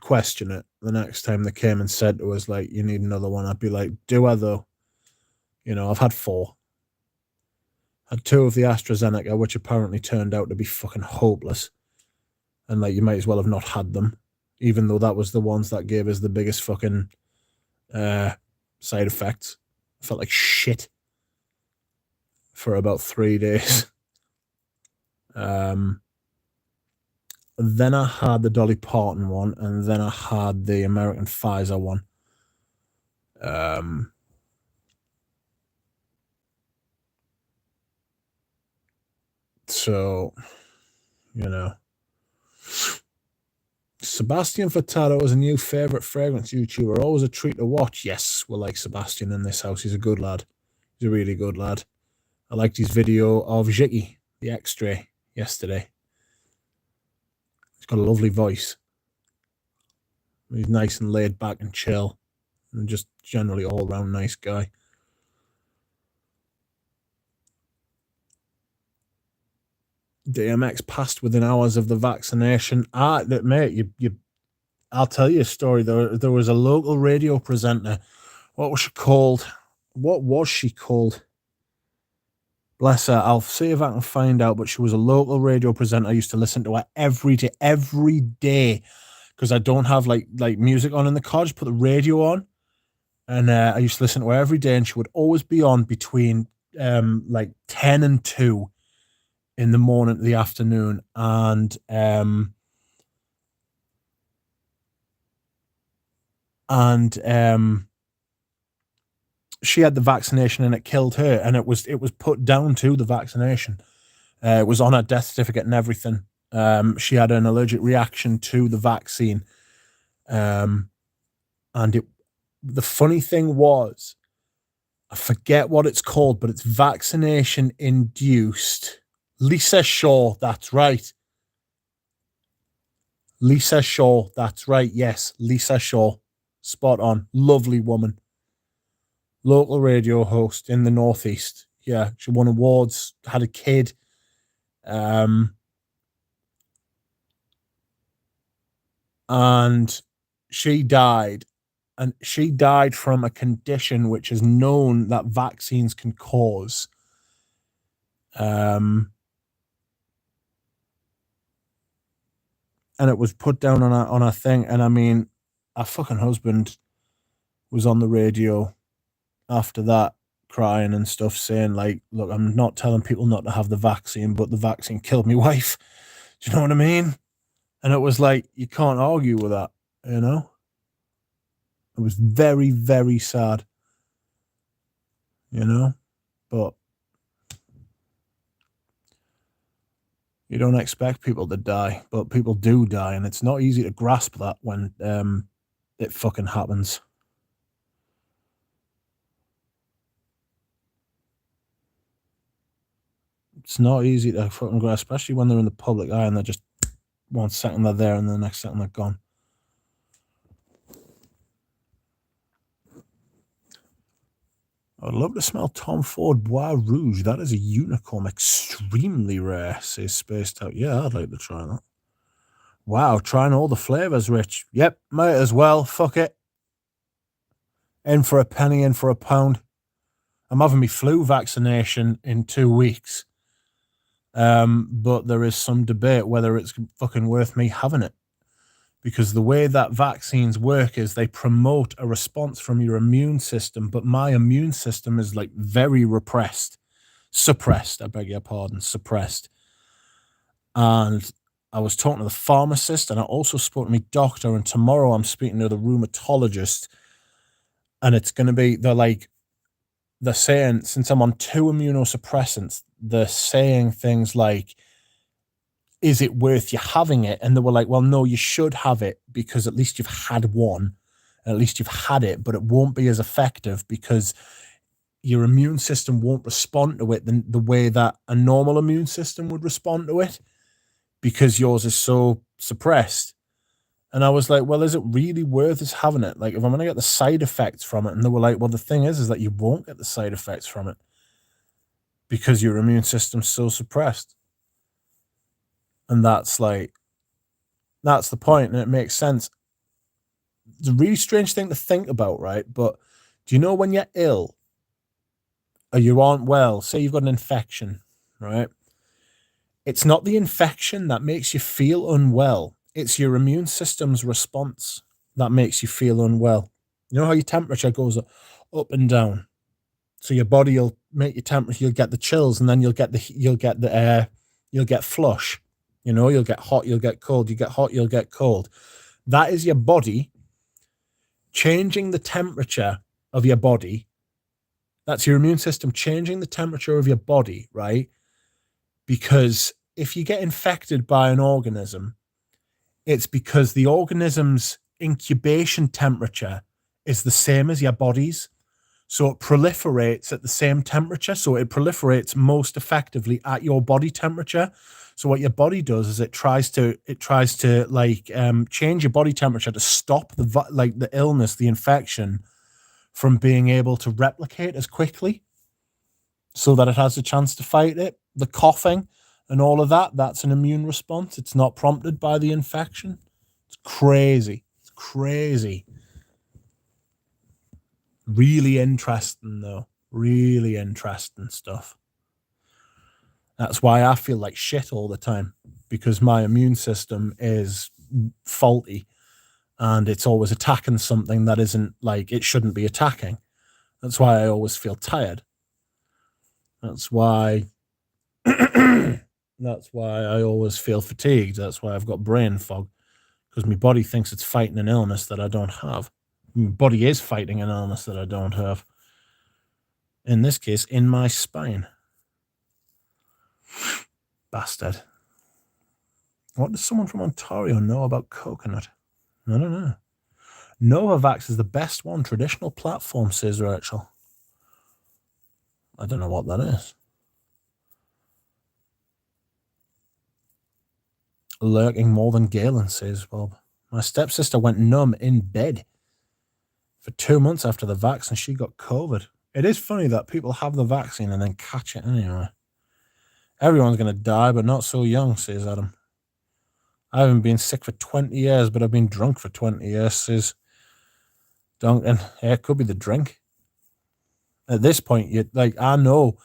question it the next time they came and said to us, like, you need another one. I'd be like, do I though? I've had 4. Had 2 of the AstraZeneca, which apparently turned out to be fucking hopeless. And like, you might as well have not had them, even though that was the ones that gave us the biggest fucking side effects. I felt like shit for about 3 days. Then I had the Dolly Parton one, and then I had the American Pfizer one. So, you know. Sebastian Furtado is a new favourite fragrance YouTuber. Always a treat to watch. Yes, we like Sebastian in this house. He's a good lad. He's a really good lad. I liked his video of Ziggy, the X-Ray, yesterday. He's got a lovely voice. He's nice and laid back and chill, and just generally all-round nice guy. DMX passed within hours of the vaccination. Mate, I'll tell you a story. There was a local radio presenter. What was she called? What was she called? Bless her. I'll see if I can find out. But she was a local radio presenter. I used to listen to her every day, because I don't have like music on in the car. Just put the radio on, and I used to listen to her every day. And she would always be on between like 10 and 2 in the morning to the afternoon, and she had the vaccination and it killed her, and it was put down to the vaccination. It was on her death certificate and everything. She had an allergic reaction to the vaccine, and the funny thing was, I forget what it's called, but it's vaccination induced. Lisa Shaw, that's right. Lisa Shaw, that's right. Yes, Lisa Shaw. Spot on. Lovely woman. Local radio host in the Northeast. Yeah, she won awards, had a kid. And she died. And she died from a condition which is known that vaccines can cause. And it was put down on a thing. And I mean, our fucking husband was on the radio after that, crying and stuff, saying like, look, I'm not telling people not to have the vaccine, but the vaccine killed my wife. Do you know what I mean? And it was like, you can't argue with that, you know? It was very, very sad, you know? But you don't expect people to die, but people do die, and it's not easy to grasp that when it fucking happens. It's not easy to fucking grasp, especially when they're in the public eye and they're just 1 second they're there and the next second they're gone. I'd love to smell Tom Ford Bois Rouge. That is a unicorn, extremely rare, says Spaced Out. Yeah, I'd like to try that. Wow, trying all the flavors, Rich. Yep, might as well. Fuck it. In for a penny, in for a pound. I'm having my flu vaccination in 2 weeks. But there is some debate whether it's fucking worth me having it. Because the way that vaccines work is they promote a response from your immune system, but my immune system is like very suppressed, I beg your pardon, suppressed. And I was talking to the pharmacist, and I also spoke to my doctor, and tomorrow I'm speaking to the rheumatologist, and it's going to be, they're saying, since I'm on 2 immunosuppressants, they're saying things like, is it worth you having it? And they were like, well, no, you should have it, because at least you've had one, at least you've had it, but it won't be as effective because your immune system won't respond to it the way that a normal immune system would respond to it, because yours is so suppressed. And I was like, well, is it really worth us having it? Like, if I'm going to get the side effects from it. And they were like, well, the thing is that you won't get the side effects from it because your immune system's so suppressed. And that's the point, and it makes sense. It's a really strange thing to think about, right? But do you know when you're ill or you aren't well, say you've got an infection, right? It's not the infection that makes you feel unwell. It's your immune system's response that makes you feel unwell. You know how your temperature goes up and down? So your body will make your temperature, you'll get the chills, and then you'll get flush. You know, you'll get hot, you'll get cold, you get hot, you'll get cold. That is your body changing the temperature of your body. That's your immune system changing the temperature of your body, right? Because if you get infected by an organism, it's because the organism's incubation temperature is the same as your body's. So it proliferates at the same temperature. So it proliferates most effectively at your body temperature. So what your body does is it tries to like change your body temperature to stop the illness, the infection from being able to replicate as quickly, so that it has a chance to fight it. The coughing and all of that, that's an immune response. It's not prompted by the infection. It's crazy. It's crazy. Really interesting, though. Really interesting stuff. That's why I feel like shit all the time, because my immune system is faulty and it's always attacking something that isn't like it shouldn't be attacking. That's why I always feel tired. That's why that's why I always feel fatigued. That's why I've got brain fog, because my body thinks it's fighting an illness that I don't have. My body is fighting an illness that I don't have. In this case, in my spine. Bastard. What does someone from Ontario know about coconut? I don't know. Novavax is the best one. Traditional platform, says Rachel. I don't know what that is. Lurking more than Galen, says Bob. My stepsister went numb in bed for 2 months after the vaccine. She got COVID. It is funny that people have the vaccine and then catch it anyway. Everyone's going to die, but not so young, says Adam. I haven't been sick for 20 years, but I've been drunk for 20 years, says Duncan. Yeah, it could be the drink. At this point, I know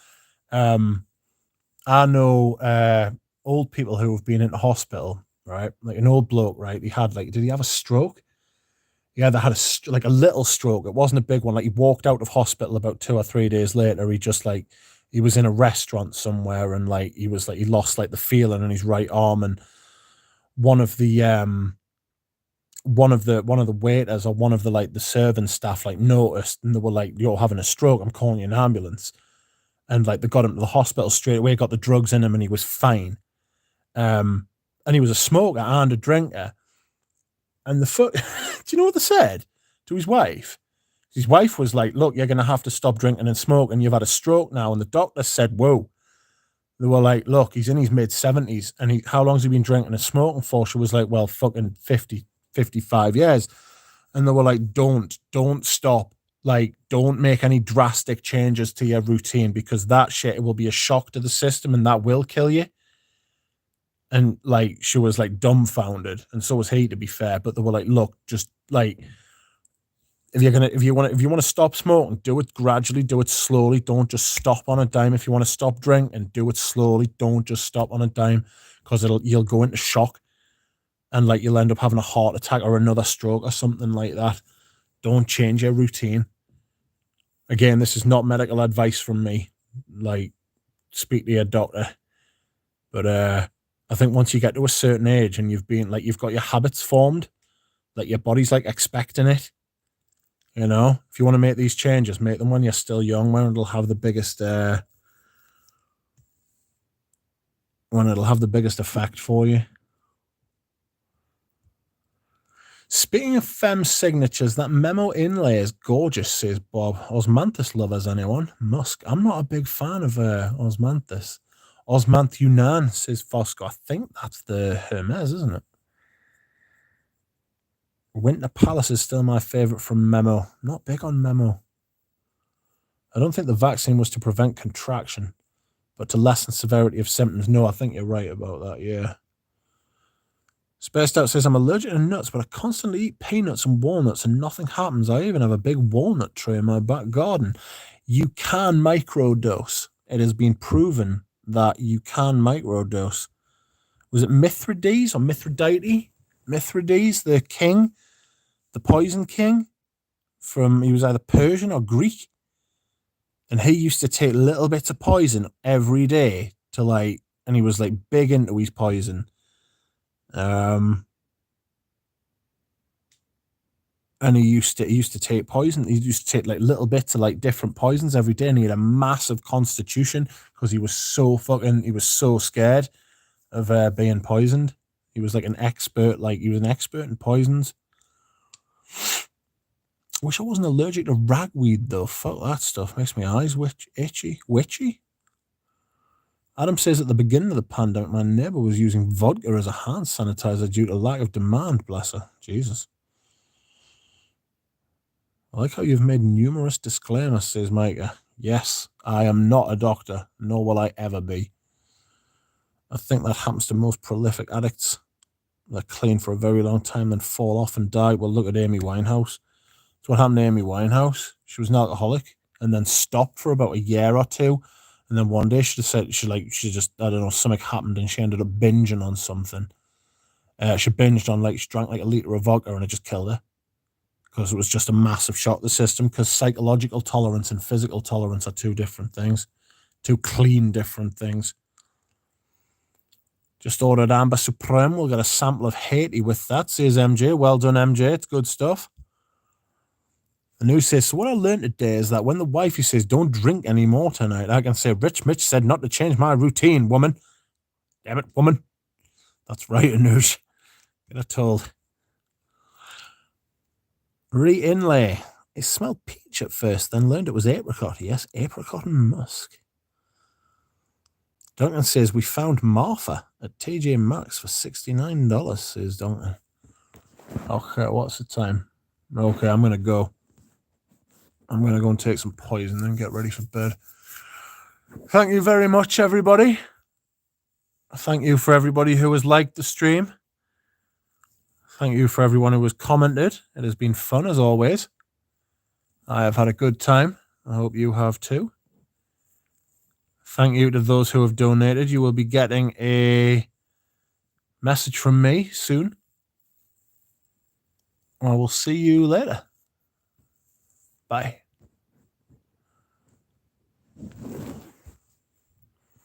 old people who have been into hospital, right? Like an old bloke, right? Did he have a stroke? Yeah, they had a little stroke. It wasn't a big one. Like, he walked out of hospital about 2 or 3 days later. He was in a restaurant somewhere, and he lost the feeling in his right arm, and one of the waiters or one of the serving staff noticed, and they were like, "You're having a stroke. I'm calling you an ambulance." And they got him to the hospital straight away, got the drugs in him, and he was fine. And he was a smoker and a drinker. And do you know what they said to his wife? His wife was like, "Look, you're going to have to stop drinking and smoking. You've had a stroke now." And the doctor said, "Whoa." They were like, "Look, he's in his mid-70s. And how long's he been drinking and smoking for?" She was like, "Well, fucking 50, 55 years. And they were like, don't stop. Don't make any drastic changes to your routine, because that shit, it will be a shock to the system and that will kill you." And she was dumbfounded, and so was he, to be fair. But they were like, "Look, just if you want to stop smoking, do it gradually, do it slowly. Don't just stop on a dime. If you want to stop drinking, do it slowly. Don't just stop on a dime, because you'll go into shock, and you'll end up having a heart attack or another stroke or something like that. Don't change your routine." Again, this is not medical advice from me. Speak to your doctor. But I think once you get to a certain age and you've got your habits formed, your body's expecting it. You know, if you want to make these changes, make them when you're still young, when it'll have the biggest effect for you. Speaking of femme signatures, that memo inlay is gorgeous, says Bob. Osmanthus lovers, anyone? Musk. I'm not a big fan of Osmanthus. Osmanth Yunnan, says Fosco. I think that's the Hermes, isn't it? Winter Palace is still my favourite from Memo. Not big on Memo. I don't think the vaccine was to prevent contraction, but to lessen severity of symptoms. No, I think you're right about that, yeah. Spaced Out says, I'm allergic to nuts, but I constantly eat peanuts and walnuts and nothing happens. I even have a big walnut tree in my back garden. You can microdose. It has been proven that you can microdose. Was it Mithridates or Mithridates? Mithridates, the king, the poison king, he was either Persian or Greek. And he used to take little bits of poison every day and he was big into his poison. And he used to take poison. He used to take like little bits of like different poisons every day, and he had a massive constitution because he was so scared of being poisoned. He was like an expert, in poisons. Wish I wasn't allergic to ragweed though. Fuck that stuff. Makes my eyes itchy. Witchy. Adam says at the beginning of the pandemic, my neighbor was using vodka as a hand sanitizer due to lack of demand. Bless her. Jesus. I like how you've made numerous disclaimers, says Micah. Yes, I am not a doctor, nor will I ever be. I think that happens to most prolific addicts. They're clean for a very long time, then fall off and die. Well, look at Amy Winehouse. That's what happened to Amy Winehouse. She was an alcoholic and then stopped for about a year or two. And then one day she just said, I don't know, something happened and she ended up binging on something. She binged on, she drank like a liter of vodka and it just killed her. Because it was just a massive shock to the system, because psychological tolerance and physical tolerance are two different things. Two clean different things. Just ordered Amber Supreme. We'll get a sample of Haiti with that, says MJ. Well done, MJ. It's good stuff. The news says, so what I learned today is that when the wifey says, don't drink anymore tonight, I can say, Rich Mitch said not to change my routine, woman. Damn it, woman. That's right, Anush. Get her told. Re-inlay. It smelled peach at first, then learned it was apricot. Yes, apricot and musk. Duncan says, we found Martha at TJ Maxx for $69, says Duncan. Okay, what's the time? Okay, I'm going to go. I'm going to go and take some poison and get ready for bed. Thank you very much, everybody. Thank you for everybody who has liked the stream. Thank you for everyone who has commented. It has been fun, as always. I have had a good time. I hope you have too. Thank you to those who have donated. You will be getting a message from me soon. I will see you later. Bye.